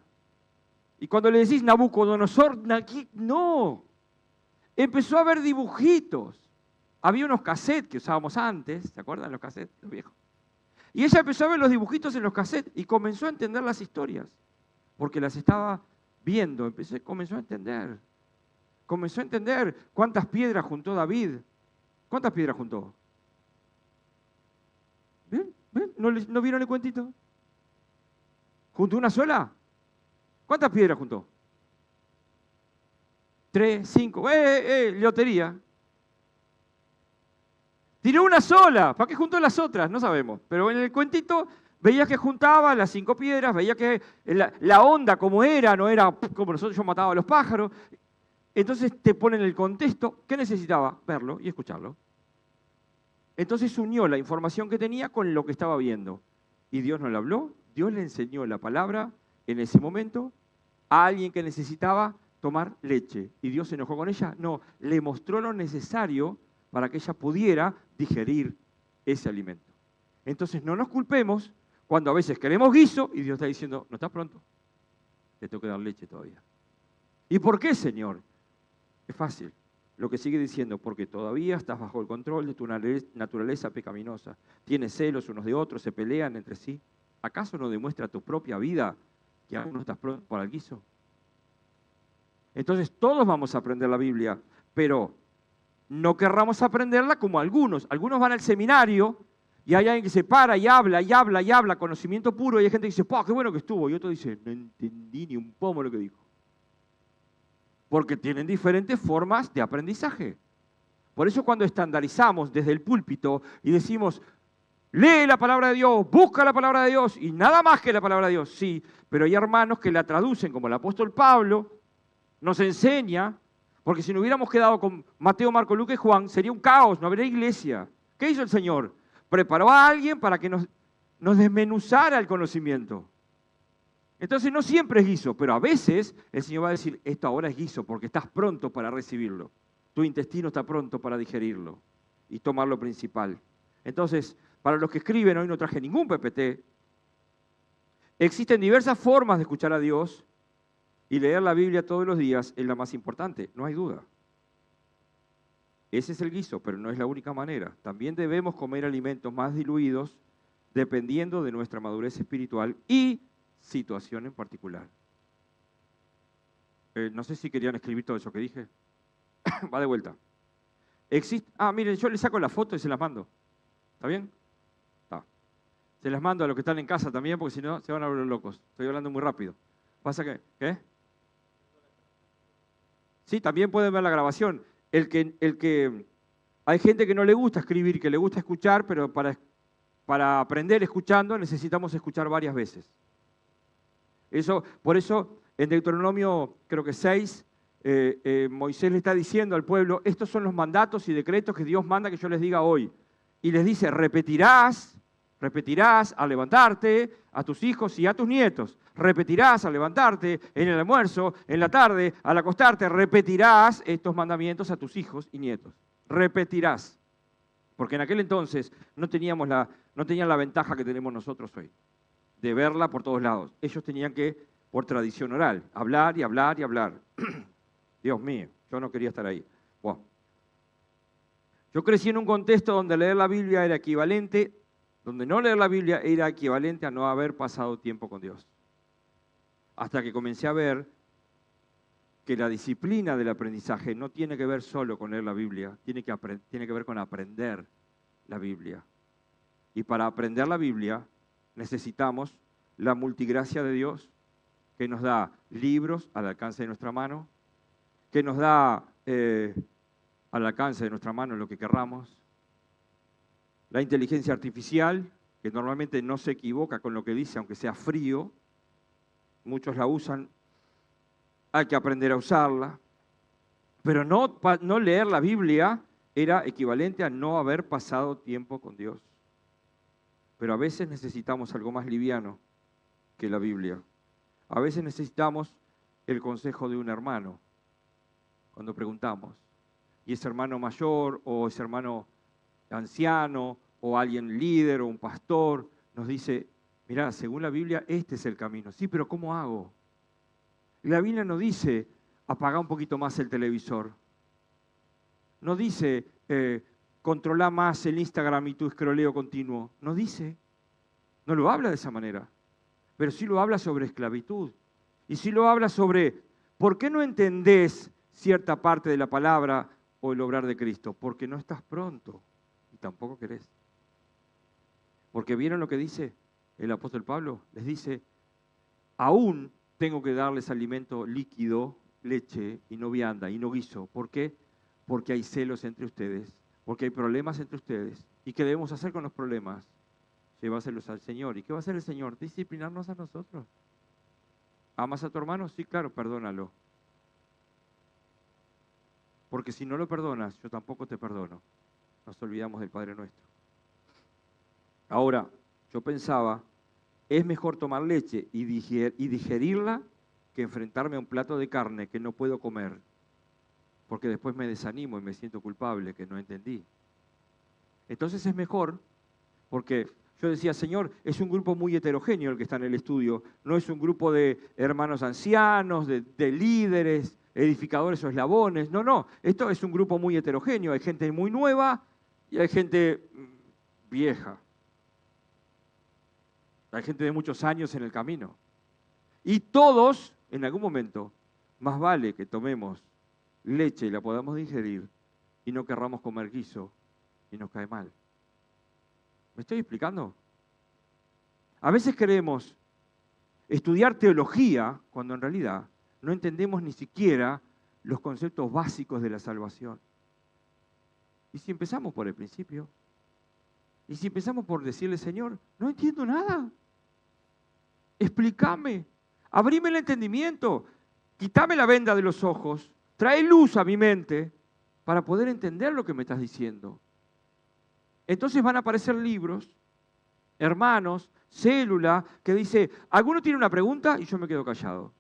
y cuando le decís Nabucodonosor, no. Empezó a ver dibujitos. Había unos cassettes que usábamos antes, ¿se acuerdan los cassettes, los viejos? Y ella empezó a ver los dibujitos en los cassettes y comenzó a entender las historias, porque las estaba viendo, comenzó a entender. Comenzó a entender cuántas piedras juntó David. ¿Cuántas piedras juntó? ¿Ven? ¿No vieron el cuentito? ¿Juntó una sola? ¿Cuántas piedras juntó? 3, 5, lotería. Tiró una sola, ¿para qué juntó las otras? No sabemos, pero en el cuentito veía que juntaba las 5 piedras, veía que la onda como era, no era como nosotros, yo mataba a los pájaros. Entonces te ponen el contexto, ¿qué necesitaba? Verlo y escucharlo. Entonces unió la información que tenía con lo que estaba viendo. Y Dios no le habló, Dios le enseñó la palabra en ese momento a alguien que necesitaba tomar leche. ¿Y Dios se enojó con ella? No, le mostró lo necesario para que ella pudiera digerir ese alimento. Entonces no nos culpemos Cuando a veces queremos guiso y Dios está diciendo, no estás pronto, te tengo que dar leche todavía. ¿Y por qué, Señor? Es fácil. Lo que sigue diciendo, porque todavía estás bajo el control de tu naturaleza pecaminosa. Tienes celos unos de otros, se pelean entre sí. ¿Acaso no demuestra tu propia vida que aún no estás pronto para el guiso? Entonces todos vamos a aprender la Biblia, pero no querramos aprenderla como algunos. Algunos van al seminario y hay alguien que se para y habla, y habla, y habla, conocimiento puro, y hay gente que dice, ¡pah, qué bueno que estuvo! Y otro dice, no entendí ni un pomo lo que dijo. Porque tienen diferentes formas de aprendizaje. Por eso cuando estandarizamos desde el púlpito y decimos, lee la palabra de Dios, busca la palabra de Dios, y nada más que la palabra de Dios, sí, pero hay hermanos que la traducen como el apóstol Pablo, nos enseña, porque si no hubiéramos quedado con Mateo, Marco, Lucas y Juan, sería un caos, no habría iglesia. ¿Qué hizo el Señor? Preparó a alguien para que nos desmenuzara el conocimiento. Entonces no siempre es guiso, pero a veces el Señor va a decir, esto ahora es guiso, porque estás pronto para recibirlo. Tu intestino está pronto para digerirlo y tomar lo principal. Entonces, para los que escriben, hoy no traje ningún PPT, existen diversas formas de escuchar a Dios y leer la Biblia todos los días es la más importante, no hay duda. Ese es el guiso, pero no es la única manera. También debemos comer alimentos más diluidos dependiendo de nuestra madurez espiritual y situación en particular. No sé si querían escribir todo eso que dije. Va de vuelta. Miren, yo les saco la foto y se las mando. ¿Está bien? Está. Se las mando a los que están en casa también, porque si no se van a volver locos. Estoy hablando muy rápido. ¿Pasa que? ¿Qué? Sí, también pueden ver la grabación. Hay gente que no le gusta escribir, que le gusta escuchar, pero para aprender escuchando necesitamos escuchar varias veces. Por eso, en Deuteronomio, creo que 6, Moisés le está diciendo al pueblo, estos son los mandatos y decretos que Dios manda que yo les diga hoy. Y les dice, repetirás al levantarte a tus hijos y a tus nietos. Repetirás al levantarte en el almuerzo, en la tarde, al acostarte. Repetirás estos mandamientos a tus hijos y nietos. Repetirás. Porque en aquel entonces no tenían la ventaja que tenemos nosotros hoy, de verla por todos lados. Ellos tenían que, por tradición oral, hablar y hablar y hablar. Dios mío, yo no quería estar ahí. Wow. Yo crecí en un contexto donde leer la Biblia era equivalente, donde no leer la Biblia era equivalente a no haber pasado tiempo con Dios. Hasta que comencé a ver que la disciplina del aprendizaje no tiene que ver solo con leer la Biblia, tiene que ver con aprender la Biblia. Y para aprender la Biblia necesitamos la multigracia de Dios, que nos da libros al alcance de nuestra mano, que nos da al alcance de nuestra mano lo que querramos, la inteligencia artificial, que normalmente no se equivoca con lo que dice, aunque sea frío, muchos la usan, hay que aprender a usarla, pero no leer la Biblia era equivalente a no haber pasado tiempo con Dios. Pero a veces necesitamos algo más liviano que la Biblia. A veces necesitamos el consejo de un hermano, cuando preguntamos. Y ese hermano mayor, o ese hermano anciano, o alguien líder, o un pastor, nos dice, mirá, según la Biblia, este es el camino. Sí, pero ¿cómo hago? Y la Biblia no dice, apaga un poquito más el televisor. No dice, controla más el Instagram y tu escroleo continuo. No dice, no lo habla de esa manera. Pero sí lo habla sobre esclavitud. Y sí lo habla sobre, ¿por qué no entendés cierta parte de la palabra o el obrar de Cristo? Porque no estás pronto y tampoco querés. Porque ¿vieron lo que dice el apóstol Pablo? Les dice, aún tengo que darles alimento líquido, leche, y no vianda, y no guiso. ¿Por qué? Porque hay celos entre ustedes, porque hay problemas entre ustedes. ¿Y qué debemos hacer con los problemas? Llevárselos al Señor. ¿Y qué va a hacer el Señor? Disciplinarnos a nosotros. ¿Amas a tu hermano? Sí, claro, perdónalo. Porque si no lo perdonas, yo tampoco te perdono. Nos olvidamos del Padre Nuestro. Ahora, yo pensaba, es mejor tomar leche y digerirla que enfrentarme a un plato de carne que no puedo comer, porque después me desanimo y me siento culpable que no entendí. Entonces es mejor, porque Yo decía, Señor, es un grupo muy heterogéneo el que está en el estudio. No es un grupo de hermanos ancianos, de líderes, edificadores o eslabones. No, no. Esto es un grupo muy heterogéneo. Hay gente muy nueva y hay gente vieja. Hay gente de muchos años en el camino. Y todos, en algún momento, más vale que tomemos leche y la podamos digerir y no querramos comer guiso y nos cae mal. ¿Me estoy explicando? A veces queremos estudiar teología cuando en realidad no entendemos ni siquiera los conceptos básicos de la salvación. ¿Y si empezamos por el principio? ¿Y si empezamos por decirle, Señor, no entiendo nada? Explícame, abrime el entendimiento, quítame la venda de los ojos, trae luz a mi mente para poder entender lo que me estás diciendo. Entonces van a aparecer libros, hermanos, célula, que dice, alguno tiene una pregunta y yo me quedo callado.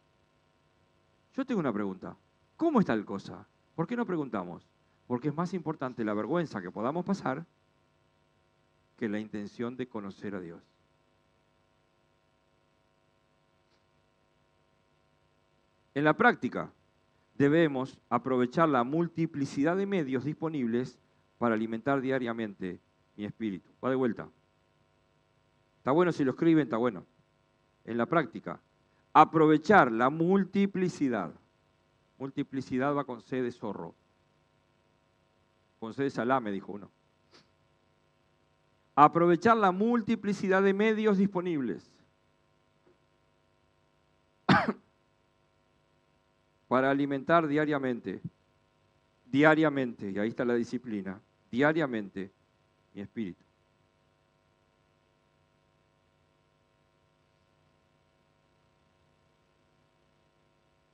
Yo tengo una pregunta, ¿cómo está la cosa? ¿Por qué no preguntamos? Porque es más importante la vergüenza que podamos pasar que la intención de conocer a Dios. En la práctica, debemos aprovechar la multiplicidad de medios disponibles para alimentar diariamente mi espíritu. Va de vuelta. Está bueno si lo escriben, está bueno. En la práctica, aprovechar la multiplicidad. Multiplicidad va con C de zorro. Con C de salame, dijo uno. Aprovechar la multiplicidad de medios disponibles para alimentar diariamente, y ahí está la disciplina, diariamente mi espíritu.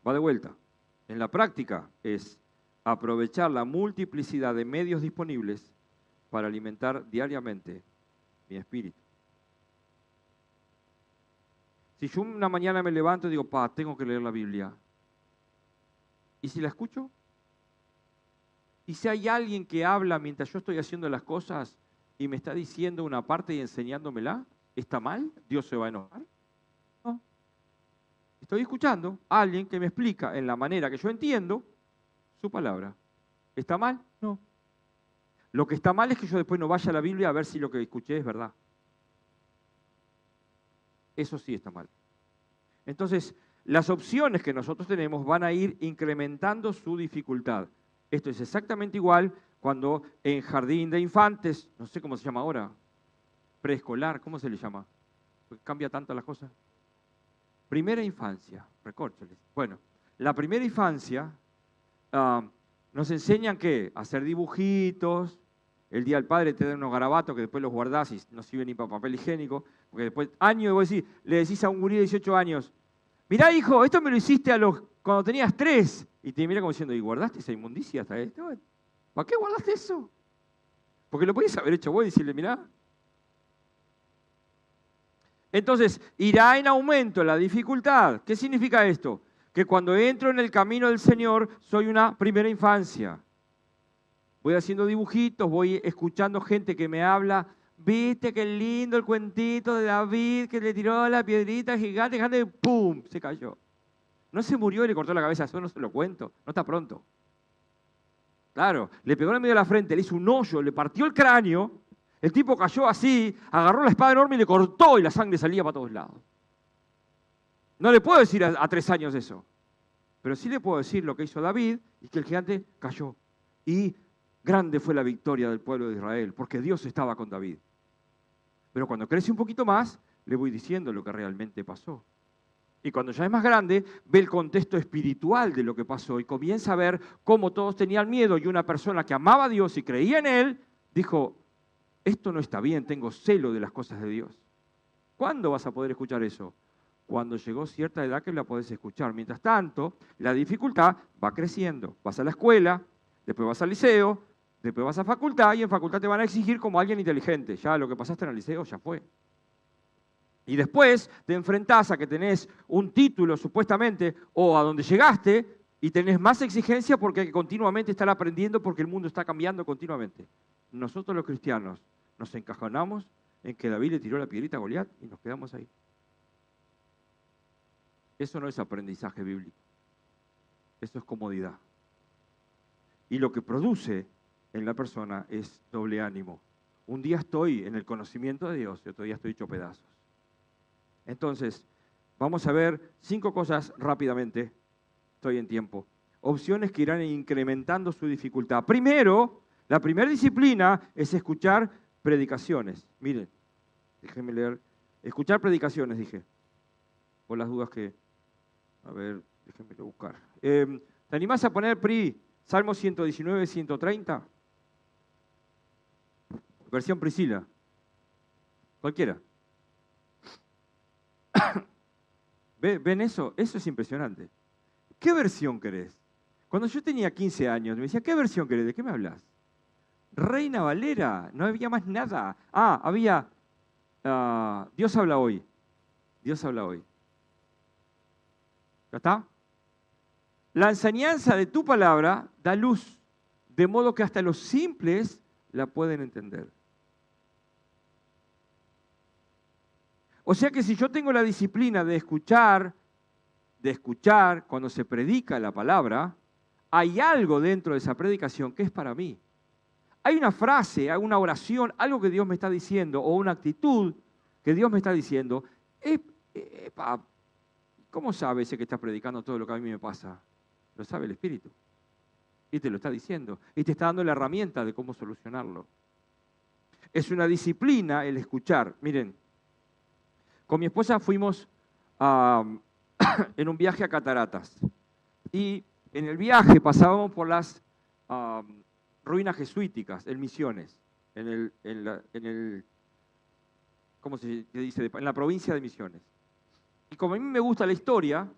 Va de vuelta. En la práctica es aprovechar la multiplicidad de medios disponibles para alimentar diariamente mi espíritu. Si yo una mañana me levanto y digo, tengo que leer la Biblia, ¿y si la escucho? ¿Y si hay alguien que habla mientras yo estoy haciendo las cosas y me está diciendo una parte y enseñándomela? ¿Está mal? ¿Dios se va a enojar? No. Estoy escuchando a alguien que me explica en la manera que yo entiendo su palabra. ¿Está mal? No. Lo que está mal es que yo después no vaya a la Biblia a ver si lo que escuché es verdad. Eso sí está mal. Entonces, las opciones que nosotros tenemos van a ir incrementando su dificultad. Esto es exactamente igual cuando en jardín de infantes, no sé cómo se llama ahora, preescolar, ¿cómo se le llama? Porque cambia tanto las cosas. Primera infancia, recórcholes. Bueno, la primera infancia nos enseñan ¿qué? A hacer dibujitos. El Día del Padre te dan unos garabatos que después los guardás y no sirven ni para papel higiénico. Porque después, le decís a un gurí de 18 años, mirá hijo, esto me lo hiciste cuando tenías 3. Y te mira como diciendo, ¿y guardaste esa inmundicia hasta esto? ¿Para qué guardaste eso? Porque lo podías haber hecho vos y decirle, mirá. Entonces, irá en aumento la dificultad. ¿Qué significa esto? Que cuando entro en el camino del Señor, soy una primera infancia. Voy haciendo dibujitos, voy escuchando gente que me habla. ¿Viste qué lindo el cuentito de David que le tiró la piedrita gigante y ¡pum! Se cayó. No se murió y le cortó la cabeza, eso no se lo cuento, no está pronto. Claro, le pegó en medio de la frente, le hizo un hoyo, le partió el cráneo, el tipo cayó así, agarró la espada enorme y le cortó y la sangre salía para todos lados. No le puedo decir a 3 años eso, pero sí le puedo decir lo que hizo David y que el gigante cayó. Y grande fue la victoria del pueblo de Israel, porque Dios estaba con David. Pero cuando crece un poquito más, le voy diciendo lo que realmente pasó. Y cuando ya es más grande, ve el contexto espiritual de lo que pasó y comienza a ver cómo todos tenían miedo y una persona que amaba a Dios y creía en Él, dijo, esto no está bien, tengo celo de las cosas de Dios. ¿Cuándo vas a poder escuchar eso? Cuando llegó cierta edad que la podés escuchar. Mientras tanto, la dificultad va creciendo. Vas a la escuela, después vas al liceo, después vas a facultad y en facultad te van a exigir como alguien inteligente. Ya lo que pasaste en el liceo ya fue. Y después te enfrentás a que tenés un título supuestamente o a donde llegaste y tenés más exigencia porque hay que continuamente estar aprendiendo porque el mundo está cambiando continuamente. Nosotros los cristianos nos encajonamos en que David le tiró la piedrita a Goliat y nos quedamos ahí. Eso no es aprendizaje bíblico. Eso es comodidad. Y lo que produce en la persona es doble ánimo. Un día estoy en el conocimiento de Dios y otro día estoy hecho pedazos. Entonces, vamos a ver 5 cosas rápidamente. Estoy en tiempo. Opciones que irán incrementando su dificultad. Primero, la primera disciplina es escuchar predicaciones. Miren, déjenme leer. Escuchar predicaciones, dije. Por las dudas que... A ver, déjenme buscar. ¿Te animás a poner, Pri, Salmo 119, 130? Versión Priscila. Cualquiera. ¿Ven eso? Eso es impresionante. ¿Qué versión querés? Cuando yo tenía 15 años, me decía, ¿qué versión querés? ¿De qué me hablas? Reina Valera, no había más nada. Había Dios habla hoy. Dios habla hoy. ¿Ya está? La enseñanza de tu palabra da luz, de modo que hasta los simples la pueden entender. O sea que si yo tengo la disciplina de escuchar cuando se predica la palabra, hay algo dentro de esa predicación que es para mí. Hay una frase, una oración, algo que Dios me está diciendo, o una actitud que Dios me está diciendo. ¿Cómo sabe ese que está predicando todo lo que a mí me pasa? Lo sabe el Espíritu. Y te lo está diciendo. Y te está dando la herramienta de cómo solucionarlo. Es una disciplina el escuchar. Miren, con mi esposa fuimos en un viaje a Cataratas. Y en el viaje pasábamos por las ruinas jesuíticas, en Misiones, ¿cómo se dice? En la provincia de Misiones. Y como a mí me gusta la historia,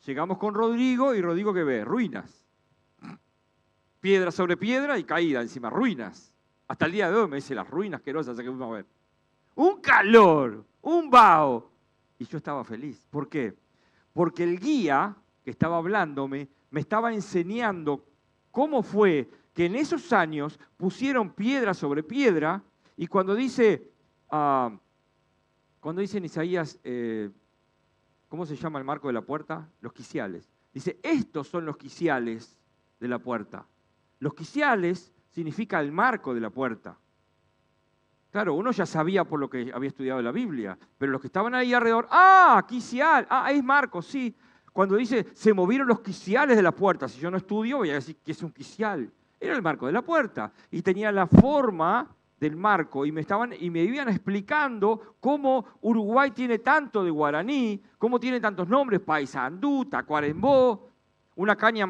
llegamos con Rodrigo y Rodrigo, ¿qué ve? Ruinas. Piedra sobre piedra y caída encima, ruinas. Hasta el día de hoy me dice las ruinas asquerosas que fuimos a ver. Un calor, un vaho. Y yo estaba feliz. ¿Por qué? Porque el guía que estaba hablándome me estaba enseñando cómo fue que en esos años pusieron piedra sobre piedra y cuando dice en Isaías, ¿cómo se llama el marco de la puerta? Los quiciales. Dice, estos son los quiciales de la puerta. Los quiciales significa el marco de la puerta. Claro, uno ya sabía por lo que había estudiado la Biblia, pero los que estaban ahí alrededor, quicial, es marco, sí. Cuando dice, se movieron los quiciales de la puerta, si yo no estudio voy a decir que es un quicial. Era el marco de la puerta y tenía la forma del marco y me iban explicando cómo Uruguay tiene tanto de guaraní, cómo tiene tantos nombres, Paysandú, Tacuarembó, una caña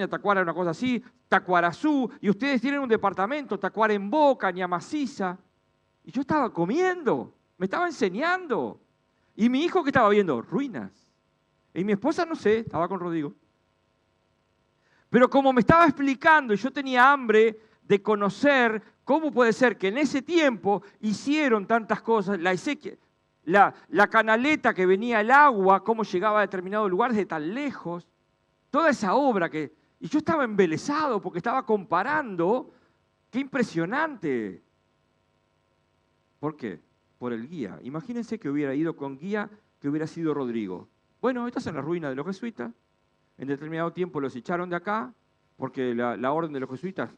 tacuara, una cosa así, Tacuarazú, y ustedes tienen un departamento, Tacuarembó, Caña Maciza. Y yo estaba comiendo, me estaba enseñando. Y mi hijo, ¿qué estaba viendo? Ruinas. Y mi esposa, no sé, estaba con Rodrigo. Pero como me estaba explicando y yo tenía hambre de conocer cómo puede ser que en ese tiempo hicieron tantas cosas, la canaleta que venía el agua, cómo llegaba a determinados lugares de tan lejos, toda esa obra y yo estaba embelesado porque estaba comparando, qué impresionante. ¿Por qué? Por el guía. Imagínense que hubiera ido con guía que hubiera sido Rodrigo. Bueno, estas son las ruinas de los jesuitas. En determinado tiempo los echaron de acá, porque la orden de los jesuitas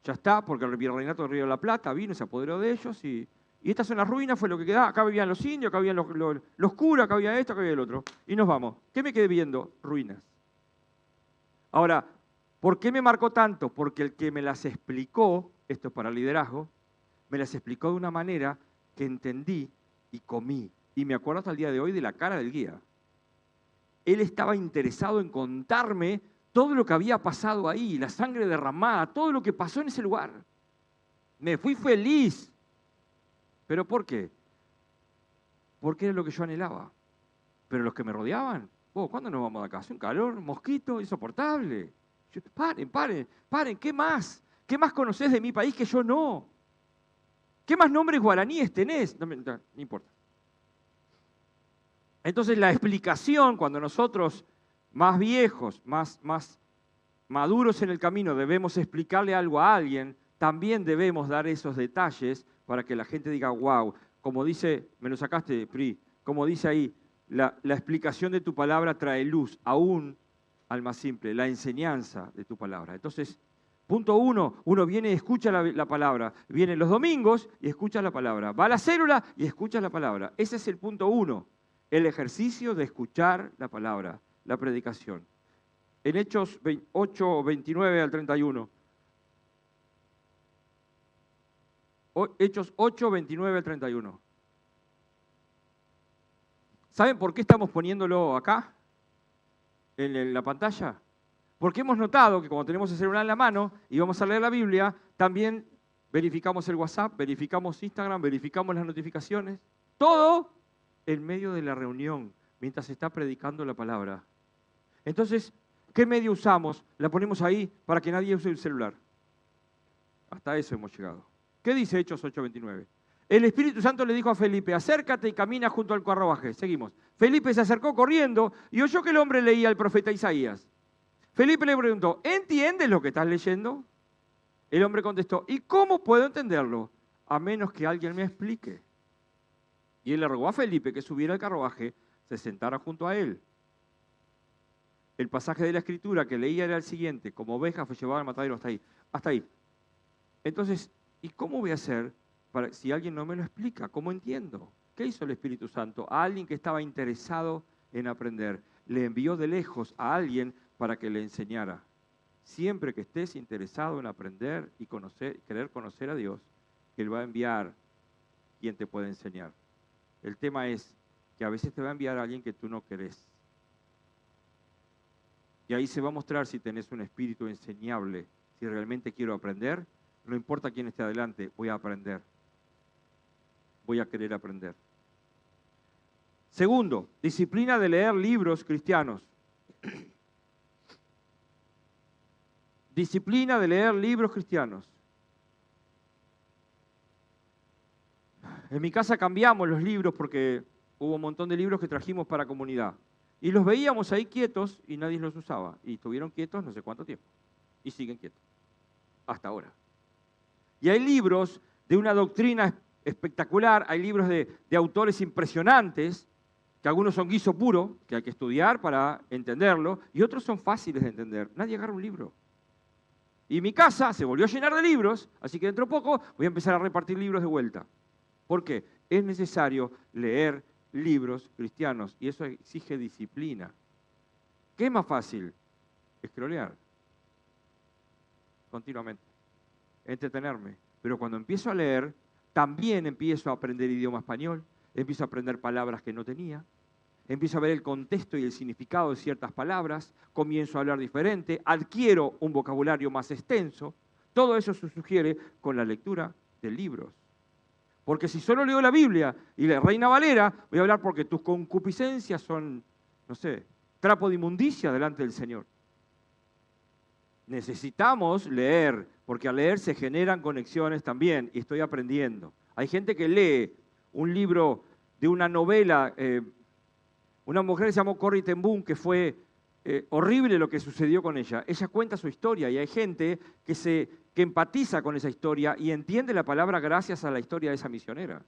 ya está, porque el virreinato del Río de la Plata vino, se apoderó de ellos, y estas son las ruinas, fue lo que quedaba. Acá vivían los indios, acá vivían los curas, acá había esto, acá había el otro. Y nos vamos. ¿Qué me quedé viendo? Ruinas. Ahora, ¿por qué me marcó tanto? Porque el que me las explicó, esto es para liderazgo, me las explicó de una manera que entendí y comí. Y me acuerdo hasta el día de hoy de la cara del guía. Él estaba interesado en contarme todo lo que había pasado ahí, la sangre derramada, todo lo que pasó en ese lugar. Me fui feliz. ¿Pero por qué? Porque era lo que yo anhelaba. Pero los que me rodeaban, ¿cuándo nos vamos de acá? Hace un calor, un mosquito, insoportable. Paren, ¿qué más? ¿Qué más conocés de mi país que yo no? ¿Qué más nombres guaraníes tenés? No importa. Entonces la explicación, cuando nosotros más viejos, más maduros en el camino, debemos explicarle algo a alguien, también debemos dar esos detalles para que la gente diga, wow, como dice, me lo sacaste, Pri, como dice ahí, la explicación de tu palabra trae luz, aún al más simple, la enseñanza de tu palabra. Entonces, punto uno, uno viene y escucha la palabra, viene los domingos y escucha la palabra, va a la célula y escucha la palabra. Ese es el punto uno, el ejercicio de escuchar la palabra, la predicación. En Hechos 8, 29 al 31. Hechos 8, 29 al 31. ¿Saben por qué estamos poniéndolo acá? En la pantalla. Porque hemos notado que cuando tenemos el celular en la mano y vamos a leer la Biblia, también verificamos el WhatsApp, verificamos Instagram, verificamos las notificaciones. Todo en medio de la reunión, mientras se está predicando la palabra. Entonces, ¿qué medio usamos? La ponemos ahí para que nadie use el celular. Hasta eso hemos llegado. ¿Qué dice Hechos 8:29? El Espíritu Santo le dijo a Felipe, acércate y camina junto al carruaje. Seguimos. Felipe se acercó corriendo y oyó que el hombre leía al profeta Isaías. Felipe le preguntó, ¿entiendes lo que estás leyendo? El hombre contestó, ¿y cómo puedo entenderlo? A menos que alguien me explique. Y él le rogó a Felipe que subiera al carruaje, se sentara junto a él. El pasaje de la Escritura que leía era el siguiente, como oveja fue llevada al matadero hasta ahí. Hasta ahí. Entonces, ¿y cómo voy a hacer si alguien no me lo explica? ¿Cómo entiendo? ¿Qué hizo el Espíritu Santo? A alguien que estaba interesado en aprender. Le envió de lejos a alguien para que le enseñara. Siempre que estés interesado en aprender y querer conocer a Dios, Él va a enviar quien te puede enseñar. El tema es que a veces te va a enviar a alguien que tú no querés. Y ahí se va a mostrar si tenés un espíritu enseñable. Si realmente quiero aprender, no importa quién esté adelante, voy a aprender. Voy a querer aprender. Segundo, disciplina de leer libros cristianos. Disciplina de leer libros cristianos. En mi casa cambiamos los libros porque hubo un montón de libros que trajimos para comunidad. Y los veíamos ahí quietos y nadie los usaba. Y estuvieron quietos no sé cuánto tiempo. Y siguen quietos. Hasta ahora. Y hay libros de una doctrina espectacular, hay libros de autores impresionantes, que algunos son guiso puro, que hay que estudiar para entenderlo, y otros son fáciles de entender. Nadie agarra un libro. Y mi casa se volvió a llenar de libros, así que dentro de poco voy a empezar a repartir libros de vuelta. ¿Por qué? Es necesario leer libros cristianos, y eso exige disciplina. ¿Qué es más fácil? Scrollear. Continuamente. Entretenerme. Pero cuando empiezo a leer, también empiezo a aprender idioma español, empiezo a aprender palabras que no tenía, empiezo a ver el contexto y el significado de ciertas palabras, comienzo a hablar diferente, adquiero un vocabulario más extenso. Todo eso se sugiere con la lectura de libros. Porque si solo leo la Biblia y la Reina Valera, voy a hablar porque tus concupiscencias son, no sé, trapo de inmundicia delante del Señor. Necesitamos leer, porque al leer se generan conexiones también, y estoy aprendiendo. Hay gente que lee un libro de una novela, una mujer que se llamó Corrie ten Boom, que fue horrible lo que sucedió con ella. Ella cuenta su historia y hay gente que empatiza con esa historia y entiende la palabra gracias a la historia de esa misionera.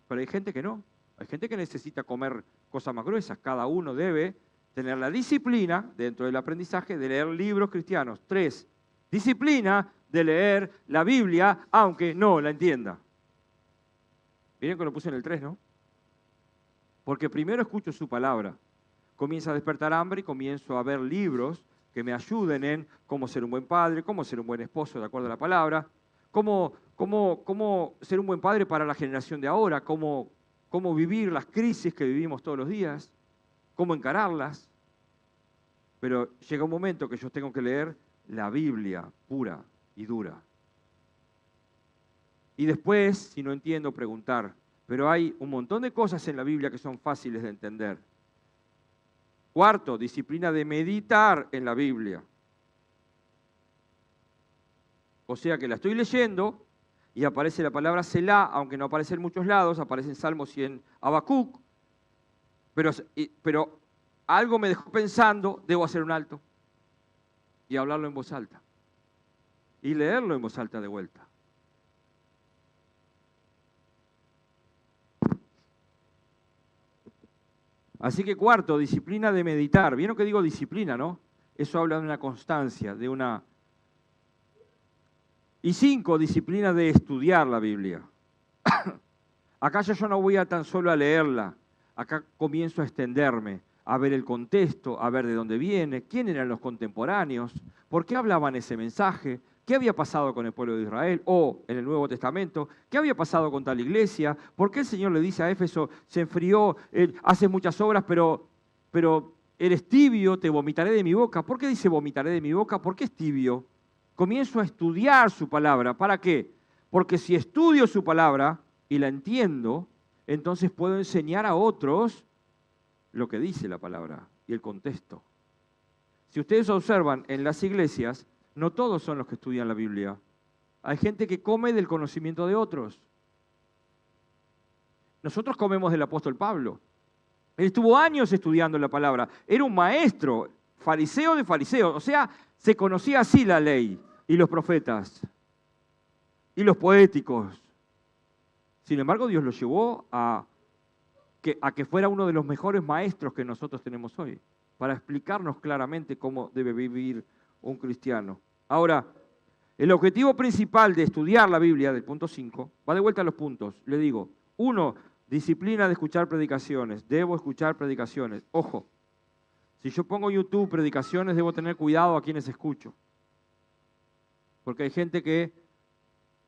Pero hay gente que no. Hay gente que necesita comer cosas más gruesas. Cada uno debe tener la disciplina, dentro del aprendizaje, de leer libros cristianos. 3, disciplina de leer la Biblia, aunque no la entienda. Miren que lo puse en el 3, ¿no? Porque primero escucho su palabra. Comienza a despertar hambre y comienzo a ver libros que me ayuden en cómo ser un buen padre, cómo ser un buen esposo de acuerdo a la palabra, cómo ser un buen padre para la generación de ahora, cómo vivir las crisis que vivimos todos los días, cómo encararlas. Pero llega un momento que yo tengo que leer la Biblia pura y dura. Y después, si no entiendo, preguntar. Pero hay un montón de cosas en la Biblia que son fáciles de entender. 4, disciplina de meditar en la Biblia. O sea que la estoy leyendo y aparece la palabra Selah, aunque no aparece en muchos lados, aparece en Salmos y en Habacuc, pero algo me dejó pensando, debo hacer un alto y hablarlo en voz alta. y leerlo en voz alta de vuelta. Así que cuarto, disciplina de meditar. ¿Vieron que digo disciplina, no? Eso habla de una constancia, de una... Y 5, disciplina de estudiar la Biblia. Acá yo no voy a tan solo a leerla, acá comienzo a extenderme, a ver el contexto, a ver de dónde viene, quién eran los contemporáneos, por qué hablaban ese mensaje, qué había pasado con el pueblo de Israel, o en el Nuevo Testamento, qué había pasado con tal iglesia, por qué el Señor le dice a Éfeso, se enfrió, hace muchas obras, pero eres tibio, te vomitaré de mi boca. ¿Por qué dice vomitaré de mi boca? ¿Por qué es tibio? Comienzo a estudiar su palabra. ¿Para qué? Porque si estudio su palabra y la entiendo, entonces puedo enseñar a otros lo que dice la palabra y el contexto. Si ustedes observan en las iglesias, no todos son los que estudian la Biblia. Hay gente que come del conocimiento de otros. Nosotros comemos del apóstol Pablo. Él estuvo años estudiando la palabra. Era un maestro, fariseo de fariseos. O sea, se conocía así la ley y los profetas y los poéticos. Sin embargo, Dios lo llevó a que fuera uno de los mejores maestros que nosotros tenemos hoy, para explicarnos claramente cómo debe vivir un cristiano. Ahora, el objetivo principal de estudiar la Biblia, del punto 5, va de vuelta a los puntos. Le digo, 1, disciplina de escuchar predicaciones. Debo escuchar predicaciones. Ojo, si yo pongo en YouTube predicaciones, debo tener cuidado a quienes escucho. Porque hay gente que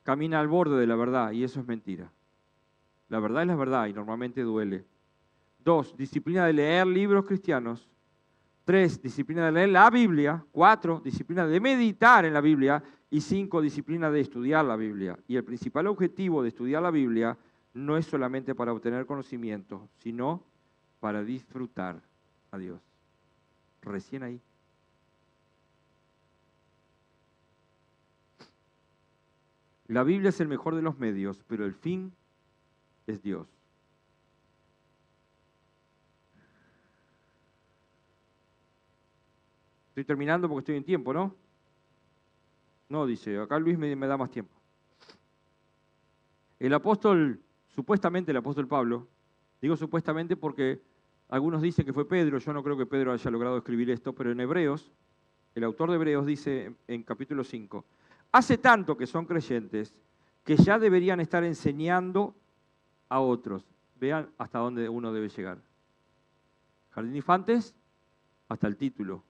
camina al borde de la verdad y eso es mentira. La verdad es la verdad y normalmente duele. 2, disciplina de leer libros cristianos. 3, disciplina de leer la Biblia. 4, disciplina de meditar en la Biblia. Y 5, disciplina de estudiar la Biblia. Y el principal objetivo de estudiar la Biblia no es solamente para obtener conocimiento, sino para disfrutar a Dios. Recién ahí. La Biblia es el mejor de los medios, pero el fin es Dios. Estoy terminando porque estoy en tiempo, ¿no? No, dice, acá Luis me da más tiempo. El apóstol, supuestamente el apóstol Pablo, digo supuestamente porque algunos dicen que fue Pedro, yo no creo que Pedro haya logrado escribir esto, pero en Hebreos, el autor de Hebreos dice en capítulo 5, hace tanto que son creyentes que ya deberían estar enseñando a otros. Vean hasta dónde uno debe llegar. Jardín de Infantes, hasta el título.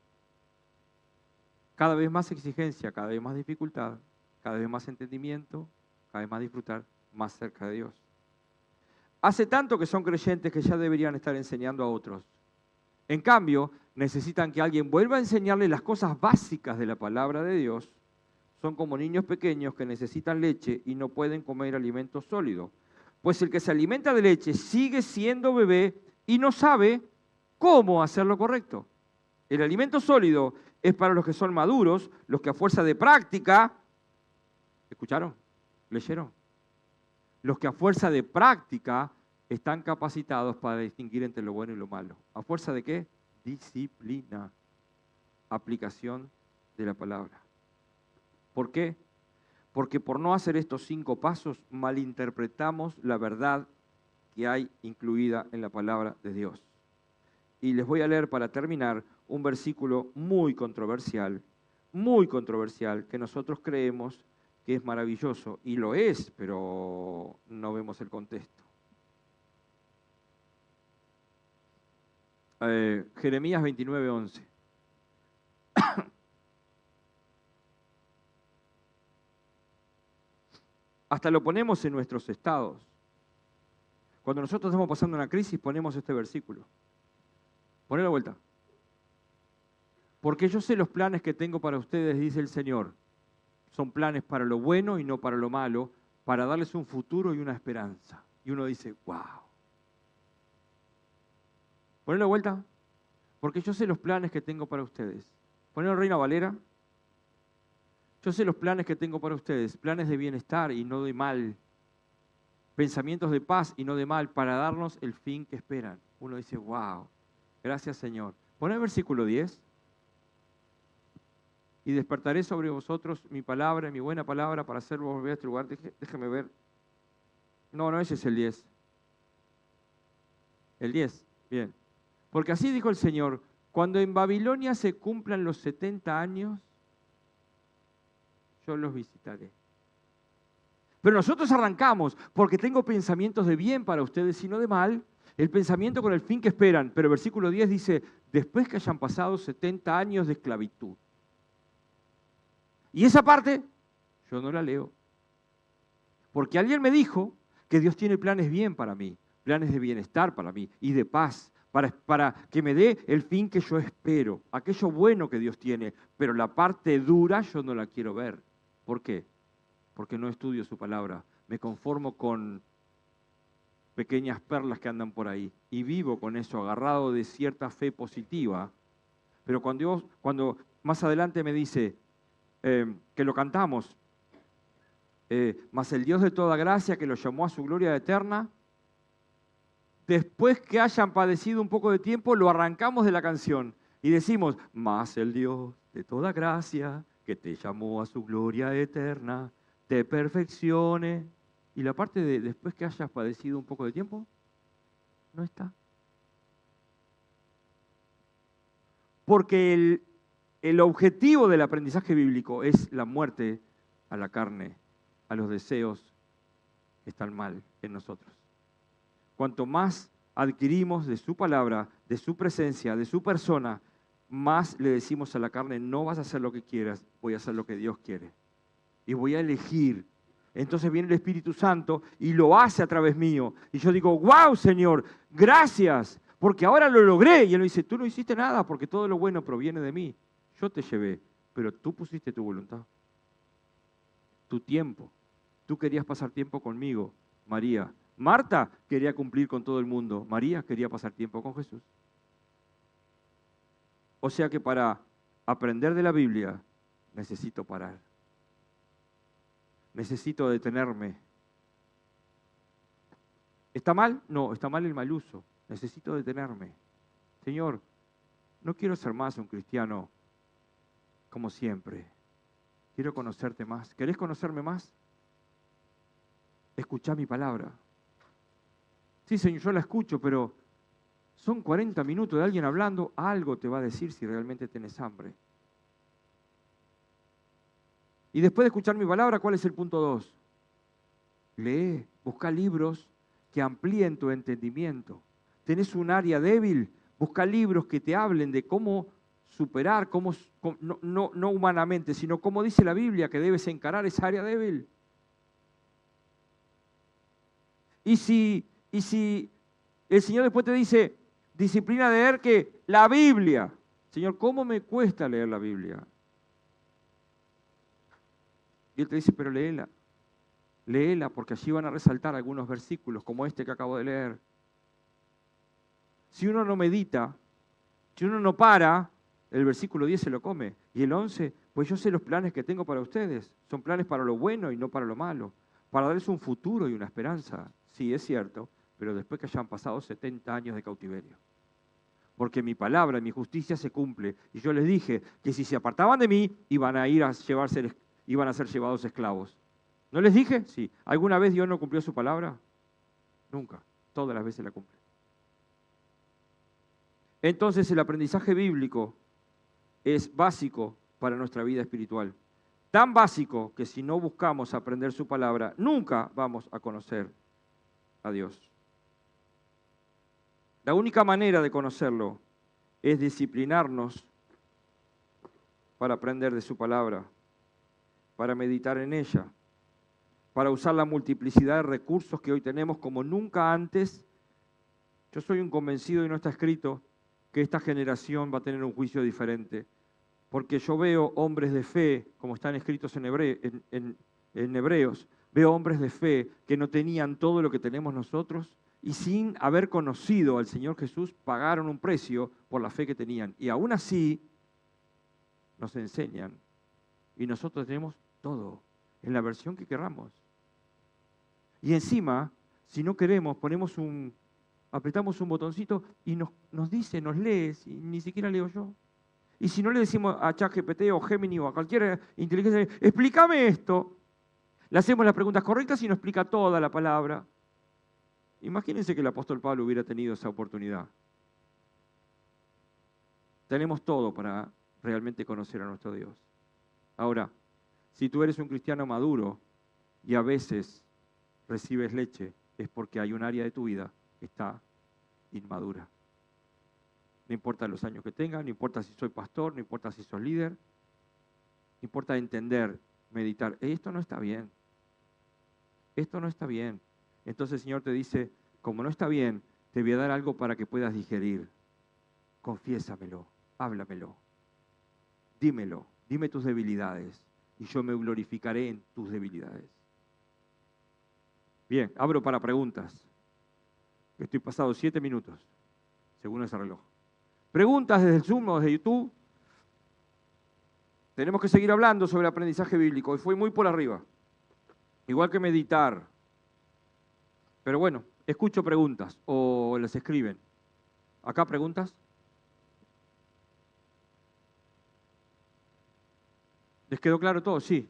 Cada vez más exigencia, cada vez más dificultad, cada vez más entendimiento, cada vez más disfrutar, más cerca de Dios. Hace tanto que son creyentes que ya deberían estar enseñando a otros. En cambio, necesitan que alguien vuelva a enseñarles las cosas básicas de la palabra de Dios. Son como niños pequeños que necesitan leche y no pueden comer alimento sólido. Pues el que se alimenta de leche sigue siendo bebé y no sabe cómo hacer lo correcto. El alimento sólido es para los que son maduros, los que a fuerza de práctica, ¿escucharon? ¿Leyeron? Los que a fuerza de práctica están capacitados para distinguir entre lo bueno y lo malo. ¿A fuerza de qué? Disciplina, aplicación de la palabra. ¿Por qué? Porque por no hacer estos 5 pasos malinterpretamos la verdad que hay incluida en la palabra de Dios. Y les voy a leer para terminar un versículo muy controversial, que nosotros creemos que es maravilloso, y lo es, pero no vemos el contexto. Jeremías 29:11. Hasta lo ponemos en nuestros estados. Cuando nosotros estamos pasando una crisis, ponemos este versículo. Poné la vuelta. Porque yo sé los planes que tengo para ustedes, dice el Señor. Son planes para lo bueno y no para lo malo, para darles un futuro y una esperanza. Y uno dice, wow. Poné la vuelta. Porque yo sé los planes que tengo para ustedes. Poné la Reina Valera. Yo sé los planes que tengo para ustedes, planes de bienestar y no de mal, pensamientos de paz y no de mal, para darnos el fin que esperan. Uno dice, wow, gracias Señor. Pon el versículo 10. y despertaré sobre vosotros mi palabra, mi buena palabra, para hacer volver a este lugar. Déjeme ver. No, ese es el 10. El 10, bien. Porque así dijo el Señor, cuando en Babilonia se cumplan los 70 años, yo los visitaré. Pero nosotros arrancamos, porque tengo pensamientos de bien para ustedes y no de mal, el pensamiento con el fin que esperan. Pero el versículo 10 dice, después que hayan pasado 70 años de esclavitud. Y esa parte, yo no la leo. Porque alguien me dijo que Dios tiene planes bien para mí, planes de bienestar para mí y de paz, para que me dé el fin que yo espero, aquello bueno que Dios tiene, pero la parte dura yo no la quiero ver. ¿Por qué? Porque no estudio su palabra, me conformo con pequeñas perlas que andan por ahí y vivo con eso, agarrado de cierta fe positiva. Pero cuando más adelante me dice que lo cantamos, mas el Dios de toda gracia que lo llamó a su gloria eterna, después que hayan padecido un poco de tiempo, lo arrancamos de la canción y decimos, mas el Dios de toda gracia que te llamó a su gloria eterna, te perfeccione. Y la parte de después que hayas padecido un poco de tiempo, no está. Porque el objetivo del aprendizaje bíblico es la muerte a la carne, a los deseos que están mal en nosotros. Cuanto más adquirimos de su palabra, de su presencia, de su persona, más le decimos a la carne, no vas a hacer lo que quieras, voy a hacer lo que Dios quiere. Y voy a elegir. Entonces viene el Espíritu Santo y lo hace a través mío. Y yo digo, wow, Señor, gracias, porque ahora lo logré. Y Él me dice, tú no hiciste nada porque todo lo bueno proviene de mí. Yo te llevé, pero tú pusiste tu voluntad, tu tiempo. Tú querías pasar tiempo conmigo, María. Marta quería cumplir con todo el mundo. María quería pasar tiempo con Jesús. O sea que para aprender de la Biblia necesito parar. Necesito detenerme. ¿Está mal? No, está mal el mal uso. Necesito detenerme. Señor, no quiero ser más un cristiano como siempre. Quiero conocerte más. ¿Querés conocerme más? Escuchá mi palabra. Sí, Señor, yo la escucho, pero son 40 minutos de alguien hablando, algo te va a decir si realmente tenés hambre. Y después de escuchar mi palabra, ¿cuál es el punto 2? Lee, busca libros que amplíen tu entendimiento. ¿Tenés un área débil? Busca libros que te hablen de cómo superar, no humanamente, sino cómo dice la Biblia que debes encarar esa área débil. Y si el Señor después te dice, disciplina de leer que la Biblia, Señor, ¿cómo me cuesta leer la Biblia? Y Él te dice, pero léela porque allí van a resaltar algunos versículos como este que acabo de leer. Si uno no medita, si uno no para, el versículo 10 se lo come. Y el 11, pues yo sé los planes que tengo para ustedes. Son planes para lo bueno y no para lo malo. Para darles un futuro y una esperanza. Sí, es cierto, pero después que hayan pasado 70 años de cautiverio. Porque mi palabra, mi justicia se cumple. Y yo les dije que si se apartaban de mí, iban a ser llevados esclavos. ¿No les dije? Sí. ¿Alguna vez Dios no cumplió su palabra? Nunca. Todas las veces la cumple. Entonces el aprendizaje bíblico es básico para nuestra vida espiritual. Tan básico que si no buscamos aprender su palabra, nunca vamos a conocer a Dios. La única manera de conocerlo es disciplinarnos para aprender de su palabra, para meditar en ella, para usar la multiplicidad de recursos que hoy tenemos como nunca antes. Yo soy un convencido, y no está escrito, que esta generación va a tener un juicio diferente. Porque yo veo hombres de fe, como están escritos en Hebreos, veo hombres de fe que no tenían todo lo que tenemos nosotros y sin haber conocido al Señor Jesús pagaron un precio por la fe que tenían. Y aún así nos enseñan y nosotros tenemos todo en la versión que queramos. Y encima, si no queremos, apretamos un botoncito y nos dice, nos lee, y ni siquiera leo yo. Y si no le decimos a ChatGPT o Gemini o a cualquier inteligencia, explícame esto, le hacemos las preguntas correctas y nos explica toda la palabra. Imagínense que el apóstol Pablo hubiera tenido esa oportunidad. Tenemos todo para realmente conocer a nuestro Dios. Ahora, si tú eres un cristiano maduro y a veces recibes leche, es porque hay un área de tu vida que está inmadura. No importa los años que tengas, no importa si soy pastor, no importa si soy líder, no importa entender, meditar. Esto no está bien. Esto no está bien. Entonces el Señor te dice, como no está bien, te voy a dar algo para que puedas digerir. Confiésamelo, háblamelo, dímelo, dime tus debilidades y yo me glorificaré en tus debilidades. Bien, abro para preguntas. Estoy pasado 7 minutos, según ese reloj. Preguntas desde el Zoom o desde YouTube. Tenemos que seguir hablando sobre aprendizaje bíblico y fue muy por arriba. Igual que meditar. Pero bueno, escucho preguntas o las escriben. ¿Acá preguntas? ¿Les quedó claro todo? Sí.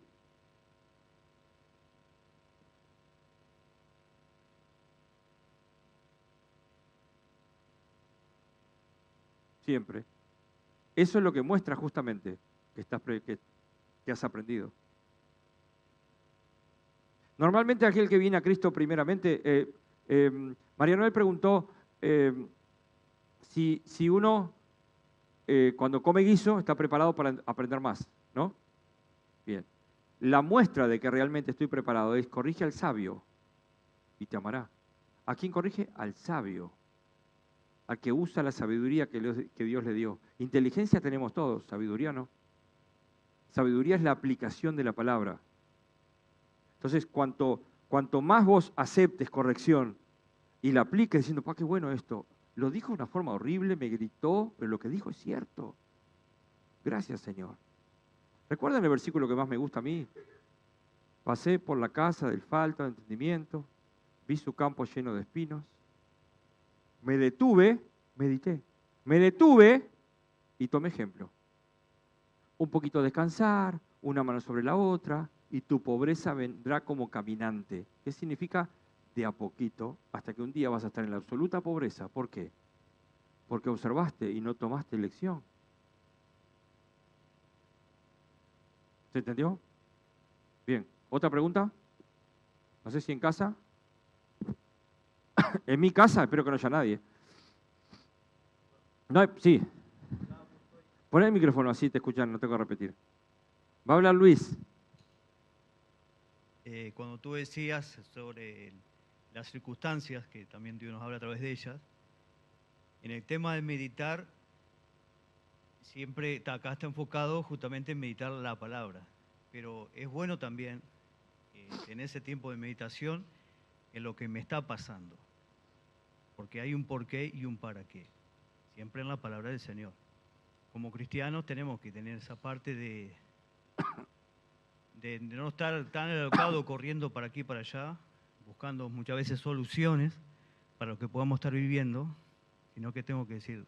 Siempre. Eso es lo que muestra justamente que has aprendido. Normalmente aquel que viene a Cristo primeramente, María Noel preguntó si uno cuando come guiso está preparado para aprender más, ¿no? Bien. La muestra de que realmente estoy preparado es corrige al sabio y te amará. ¿A quién corrige? Al sabio. Al que usa la sabiduría que Dios le dio. Inteligencia tenemos todos, sabiduría no. Sabiduría es la aplicación de la palabra. Entonces, cuanto más vos aceptes corrección y la apliques diciendo, ¡pa, qué bueno esto! Lo dijo de una forma horrible, me gritó, pero lo que dijo es cierto. Gracias, Señor. ¿Recuerdan el versículo que más me gusta a mí? Pasé por la casa del falto de entendimiento, vi su campo lleno de espinos. Me detuve, medité. Me detuve y tomé ejemplo. Un poquito descansar, una mano sobre la otra, y tu pobreza vendrá como caminante. ¿Qué significa? De a poquito, hasta que un día vas a estar en la absoluta pobreza. ¿Por qué? Porque observaste y no tomaste lección. ¿Se entendió? Bien. ¿Otra pregunta? No sé si en casa. En mi casa, espero que no haya nadie. No hay, sí. Pon el micrófono así te escuchan, no tengo que repetir. Va a hablar Luis. Cuando tú decías sobre las circunstancias, que también Dios nos habla a través de ellas, en el tema de meditar, siempre acá está enfocado justamente en meditar la palabra, pero es bueno también en ese tiempo de meditación en lo que me está pasando, porque hay un porqué y un para qué, siempre en la palabra del Señor. Como cristianos tenemos que tener esa parte de no estar tan alocado corriendo para aquí y para allá, buscando muchas veces soluciones para lo que podamos estar viviendo, sino que tengo que decir,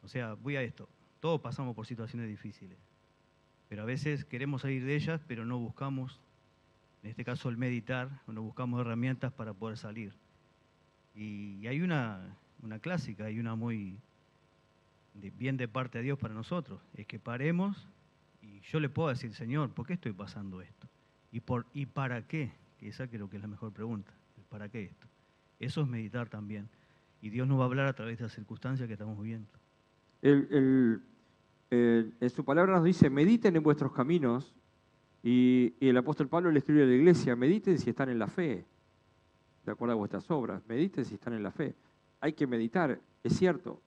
o sea, voy a esto, todos pasamos por situaciones difíciles, pero a veces queremos salir de ellas, pero no buscamos, en este caso el meditar, no buscamos herramientas para poder salir. Y hay una clásica, hay una muy bien de parte de Dios para nosotros, es que paremos y yo le puedo decir, Señor, ¿por qué estoy pasando esto? ¿Y para qué? Esa creo que es la mejor pregunta, ¿para qué esto? Eso es meditar también. Y Dios nos va a hablar a través de las circunstancias que estamos viviendo. En su palabra nos dice, mediten en vuestros caminos, y el apóstol Pablo le escribe a la iglesia, mediten si están en la fe, de acuerdo a vuestras obras, mediten si están en la fe. Hay que meditar, es cierto.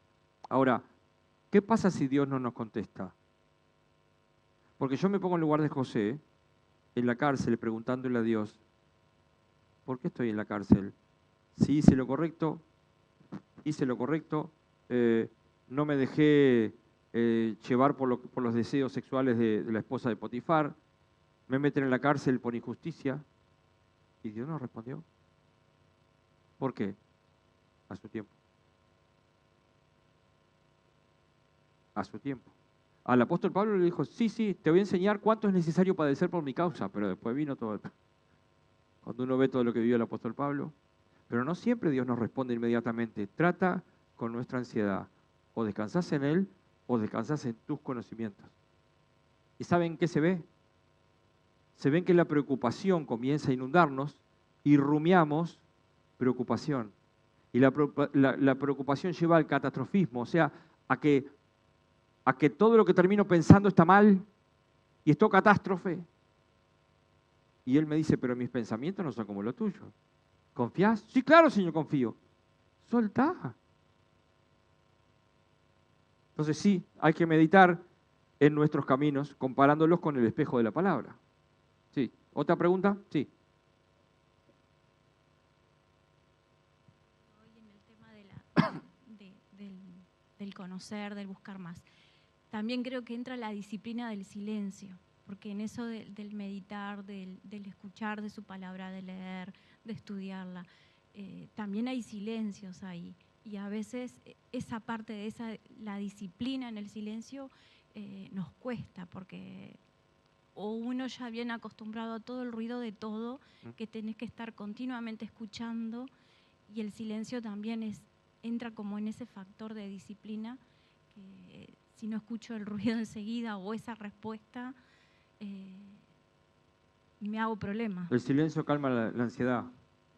Ahora, ¿qué pasa si Dios no nos contesta? Porque yo me pongo en lugar de José, en la cárcel, preguntándole a Dios, ¿por qué estoy en la cárcel? Si hice lo correcto, no me dejé llevar por los deseos sexuales de la esposa de Potifar, me meten en la cárcel por injusticia, y Dios no respondió. ¿Por qué? A su tiempo. A su tiempo. Al apóstol Pablo le dijo, sí, sí, te voy a enseñar cuánto es necesario padecer por mi causa, pero después vino todo. Cuando uno ve todo lo que vivió el apóstol Pablo. Pero no siempre Dios nos responde inmediatamente. Trata con nuestra ansiedad. O descansás en Él o descansás en tus conocimientos. ¿Y saben qué se ve? Se ven que la preocupación comienza a inundarnos y rumiamos preocupación. Y la preocupación lleva al catastrofismo, o sea, a que todo lo que termino pensando está mal y es todo catástrofe. Y él me dice, pero mis pensamientos no son como los tuyos. ¿Confías? Sí, claro, Señor, confío. Soltá. Entonces sí, hay que meditar en nuestros caminos, comparándolos con el espejo de la palabra. Sí. ¿Otra pregunta? Sí. Hoy en el tema del conocer, del buscar más. También creo que entra la disciplina del silencio, porque en eso del meditar, del escuchar de su palabra, de leer, de estudiarla, también hay silencios ahí. Y a veces esa parte de la disciplina en el silencio nos cuesta, porque o uno ya viene acostumbrado a todo el ruido de todo, que tenés que estar continuamente escuchando, y el silencio también entra como en ese factor de disciplina, que si no escucho el ruido enseguida o esa respuesta, me hago problemas. El silencio calma la ansiedad,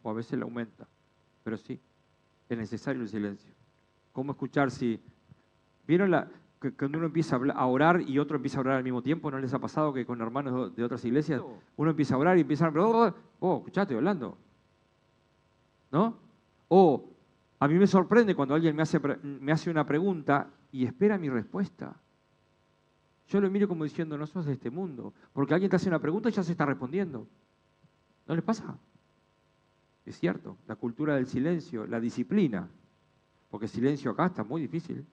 o a veces la aumenta, pero sí, es necesario el silencio. ¿Cómo escuchar si... ¿Vieron que cuando uno empieza a orar y otro empieza a orar al mismo tiempo? ¿No les ha pasado que con hermanos de otras iglesias uno empieza a orar y empiezan a hablar? Oh, escuchate hablando. ¿No? O a mí me sorprende cuando alguien me hace una pregunta y espera mi respuesta. Yo lo miro como diciendo, no sos de este mundo. Porque alguien te hace una pregunta y ya se está respondiendo. ¿No les pasa? Es cierto, la cultura del silencio, la disciplina. Porque el silencio acá está muy difícil.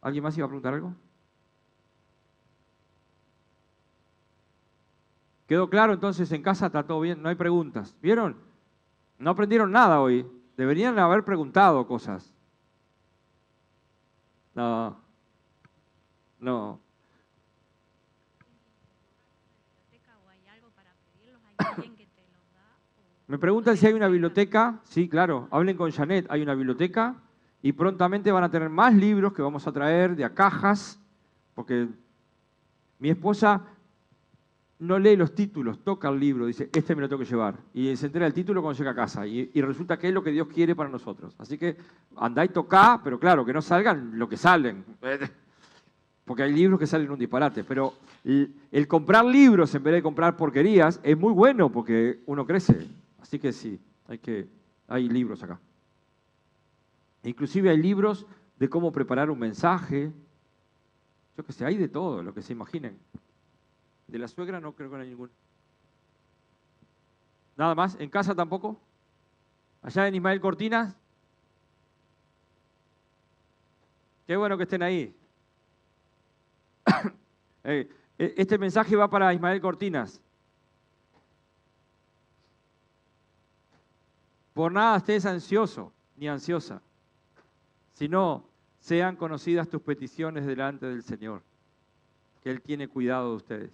¿Alguien más iba a preguntar algo? ¿Quedó claro entonces? En casa está todo bien, no hay preguntas. ¿Vieron? No aprendieron nada hoy. Deberían haber preguntado cosas. No. Me preguntan si hay una biblioteca. Sí, claro. Hablen con Janet. Hay una biblioteca y prontamente van a tener más libros que vamos a traer de a cajas, porque mi esposa no lee los títulos, toca el libro, dice, este me lo tengo que llevar. Y se entera el título cuando llega a casa. Y resulta que es lo que Dios quiere para nosotros. Así que andá y tocá, pero claro, que no salgan lo que salen. Porque hay libros que salen un disparate. Pero el comprar libros en vez de comprar porquerías es muy bueno porque uno crece. Así que sí, hay libros acá. Inclusive hay libros de cómo preparar un mensaje. Yo qué sé, hay de todo, lo que se imaginen. De la suegra no creo que no hay ninguno. Nada más, ¿en casa tampoco? Allá en Ismael Cortinas. Qué bueno que estén ahí. Este mensaje va para Ismael Cortinas. Por nada estés ansioso ni ansiosa, sino sean conocidas tus peticiones delante del Señor, que Él tiene cuidado de ustedes.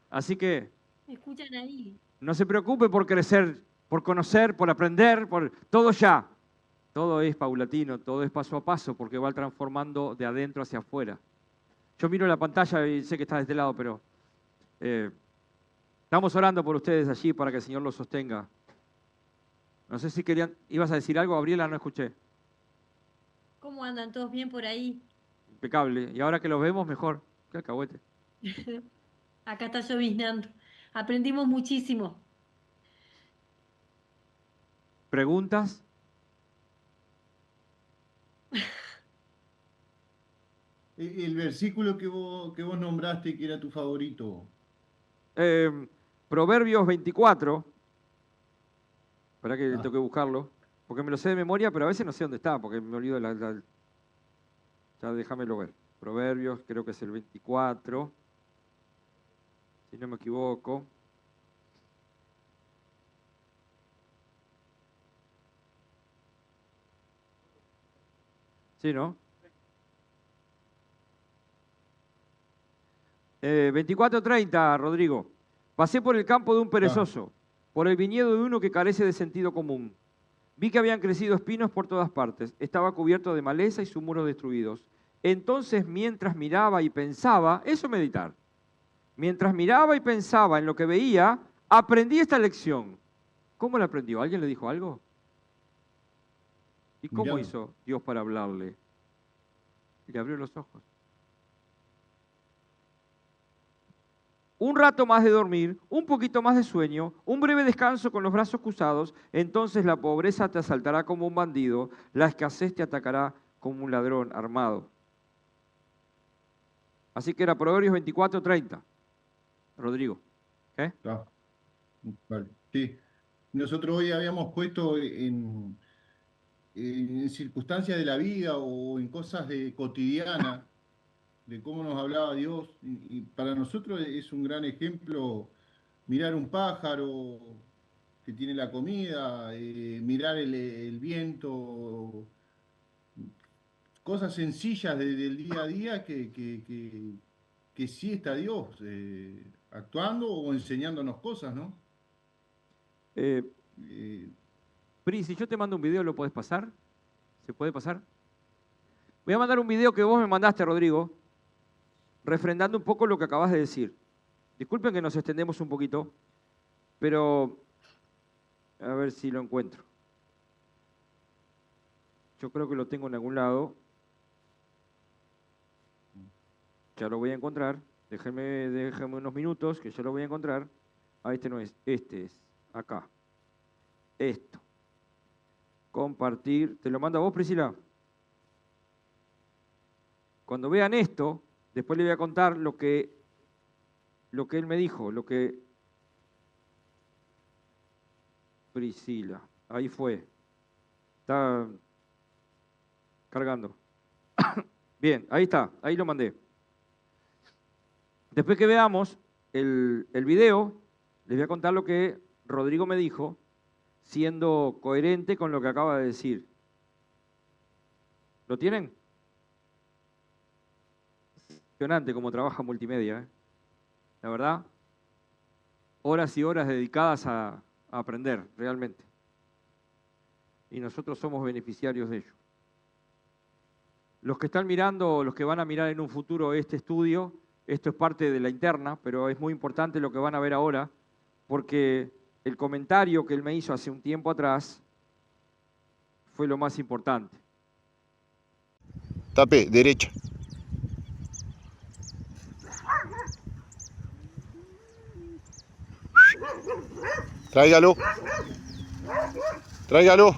Así que ¿Me escuchan ahí? no se preocupe por crecer, por conocer, por aprender, por todo ya. Todo es paulatino, todo es paso a paso, porque va transformando de adentro hacia afuera. Yo miro la pantalla y sé que está de este lado, pero estamos orando por ustedes allí para que el Señor los sostenga. No sé si ibas a decir algo, Gabriela, no escuché. ¿Cómo andan? ¿Todos bien por ahí? Impecable. Y ahora que los vemos, mejor. Qué alcahuete. Acá está lloviznando. Aprendimos muchísimo. ¿Preguntas? El versículo que vos nombraste que era tu favorito. Proverbios 24. Espera que tengo que buscarlo. Porque me lo sé de memoria, pero a veces no sé dónde está, porque me olvido ya déjamelo ver. Proverbios, creo que es el 24. Si no me equivoco. ¿Sí, no? 24:30, Rodrigo. Pasé por el campo de un perezoso, por el viñedo de uno que carece de sentido común. Vi que habían crecido espinos por todas partes. Estaba cubierto de maleza y sus muros destruidos. Entonces, mientras miraba y pensaba, eso es meditar. Mientras miraba y pensaba en lo que veía, aprendí esta lección. ¿Cómo la aprendió? ¿Alguien le dijo algo? ¿Y cómo Mirá. hizo Dios para hablarle? Le abrió los ojos. Un rato más de dormir, un poquito más de sueño, un breve descanso con los brazos cruzados, entonces la pobreza te asaltará como un bandido, la escasez te atacará como un ladrón armado. Así que era Proverbios 24:30. Rodrigo. ¿Eh? Ah, vale, sí. Nosotros hoy habíamos puesto en circunstancias de la vida o en cosas cotidianas, de cómo nos hablaba Dios, y para nosotros es un gran ejemplo mirar un pájaro que tiene la comida, mirar el viento, cosas sencillas del día a día que sí está Dios actuando o enseñándonos cosas, ¿no? Eh, Eh, Pri, si yo te mando un video, ¿lo podés pasar? ¿Se puede pasar? Voy a mandar un video que vos me mandaste, Rodrigo, refrendando un poco lo que acabas de decir. Disculpen que nos extendemos un poquito, pero a ver si lo encuentro. Yo creo que lo tengo en algún lado. Ya lo voy a encontrar. Déjenme unos minutos que ya lo voy a encontrar. Ah, este no es. Este es. Acá. Esto. Compartir. ¿Te lo mando a vos, Priscila? Cuando vean esto, después les voy a contar lo que él me dijo, Priscila. Ahí fue. Está cargando. Bien, ahí está. Ahí lo mandé. Después que veamos el video, les voy a contar lo que Rodrigo me dijo, siendo coherente con lo que acaba de decir. ¿Lo tienen? Impresionante cómo trabaja multimedia, ¿eh? La verdad, horas y horas dedicadas a aprender, realmente. Y nosotros somos beneficiarios de ello. Los que están mirando, los que van a mirar en un futuro este estudio, esto es parte de la interna, pero es muy importante lo que van a ver ahora, porque el comentario que él me hizo hace un tiempo atrás fue lo más importante. Tape, derecha. Tráigalo. Tráigalo.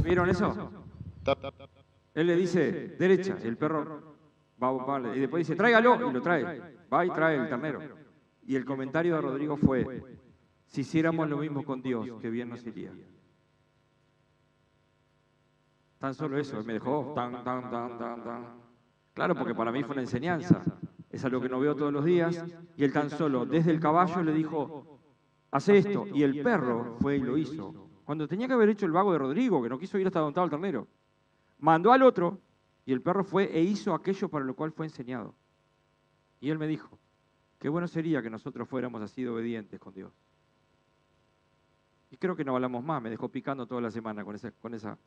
¿Vieron eso? Él le dice, derecha, el perro va, y después dice, tráigalo, y lo trae. Va y trae el ternero. Y el comentario de Rodrigo fue, si hiciéramos lo mismo con Dios, qué bien nos iría. Tan solo eso, me dejó tan. Claro, porque para mí fue una enseñanza. Es algo que no veo todos los días. Y él tan solo, desde el caballo, le dijo, hace esto. Y el perro fue y lo hizo. Cuando tenía que haber hecho el vago de Rodrigo, que no quiso ir hasta donde estaba el ternero. Mandó al otro, y el perro fue e hizo aquello para lo cual fue enseñado. Y él me dijo, qué bueno sería que nosotros fuéramos así de obedientes con Dios. Y creo que no hablamos más, me dejó picando toda la semana con esa.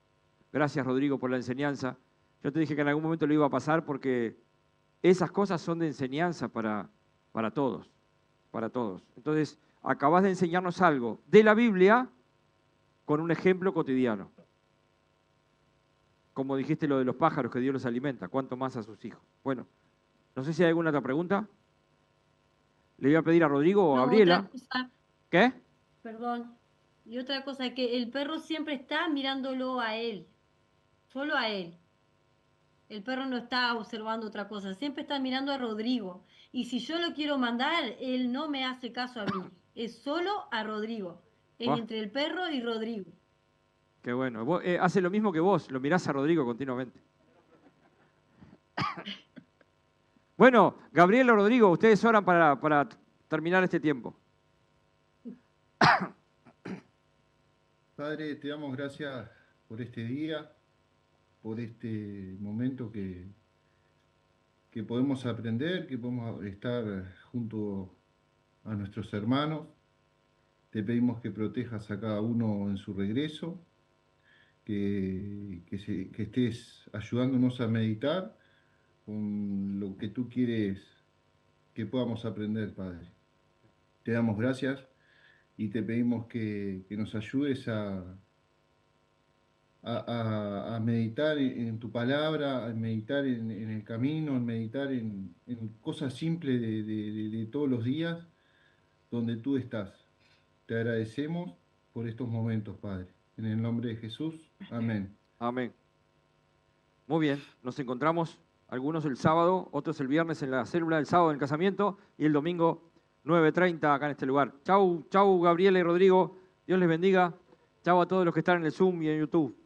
Gracias, Rodrigo, por la enseñanza. Yo te dije que en algún momento lo iba a pasar porque esas cosas son de enseñanza para todos, para todos. Entonces, acabas de enseñarnos algo de la Biblia con un ejemplo cotidiano. Como dijiste lo de los pájaros, que Dios los alimenta, cuánto más a sus hijos. Bueno, no sé si hay alguna otra pregunta. Le voy a pedir a Rodrigo o a No, Gabriela. otra cosa, ¿Qué? perdón. Y otra cosa, que el perro siempre está mirándolo a él, solo a él. El perro no está observando otra cosa, siempre está mirando a Rodrigo. Y si yo lo quiero mandar, él no me hace caso a mí, es solo a Rodrigo. Es Buah. entre el perro y Rodrigo. Qué bueno. Vos, hace lo mismo que vos, lo mirás a Rodrigo continuamente. Bueno, Gabriela o Rodrigo, ustedes oran para terminar este tiempo. Padre, te damos gracias por este día. por este momento que podemos aprender, que podemos estar junto a nuestros hermanos. Te pedimos que protejas a cada uno en su regreso, que estés ayudándonos a meditar con lo que tú quieres que podamos aprender, Padre. Te damos gracias y te pedimos que nos ayudes a meditar en tu palabra, a meditar en el camino, a meditar en cosas simples de todos los días donde tú estás. Te agradecemos por estos momentos, Padre. En el nombre de Jesús, amén. Amén. Muy bien, nos encontramos algunos el sábado, otros el viernes en la célula del sábado en el casamiento y el domingo 9:30 acá en este lugar. Chau, chau Gabriela y Rodrigo, Dios les bendiga. Chau a todos los que están en el Zoom y en YouTube.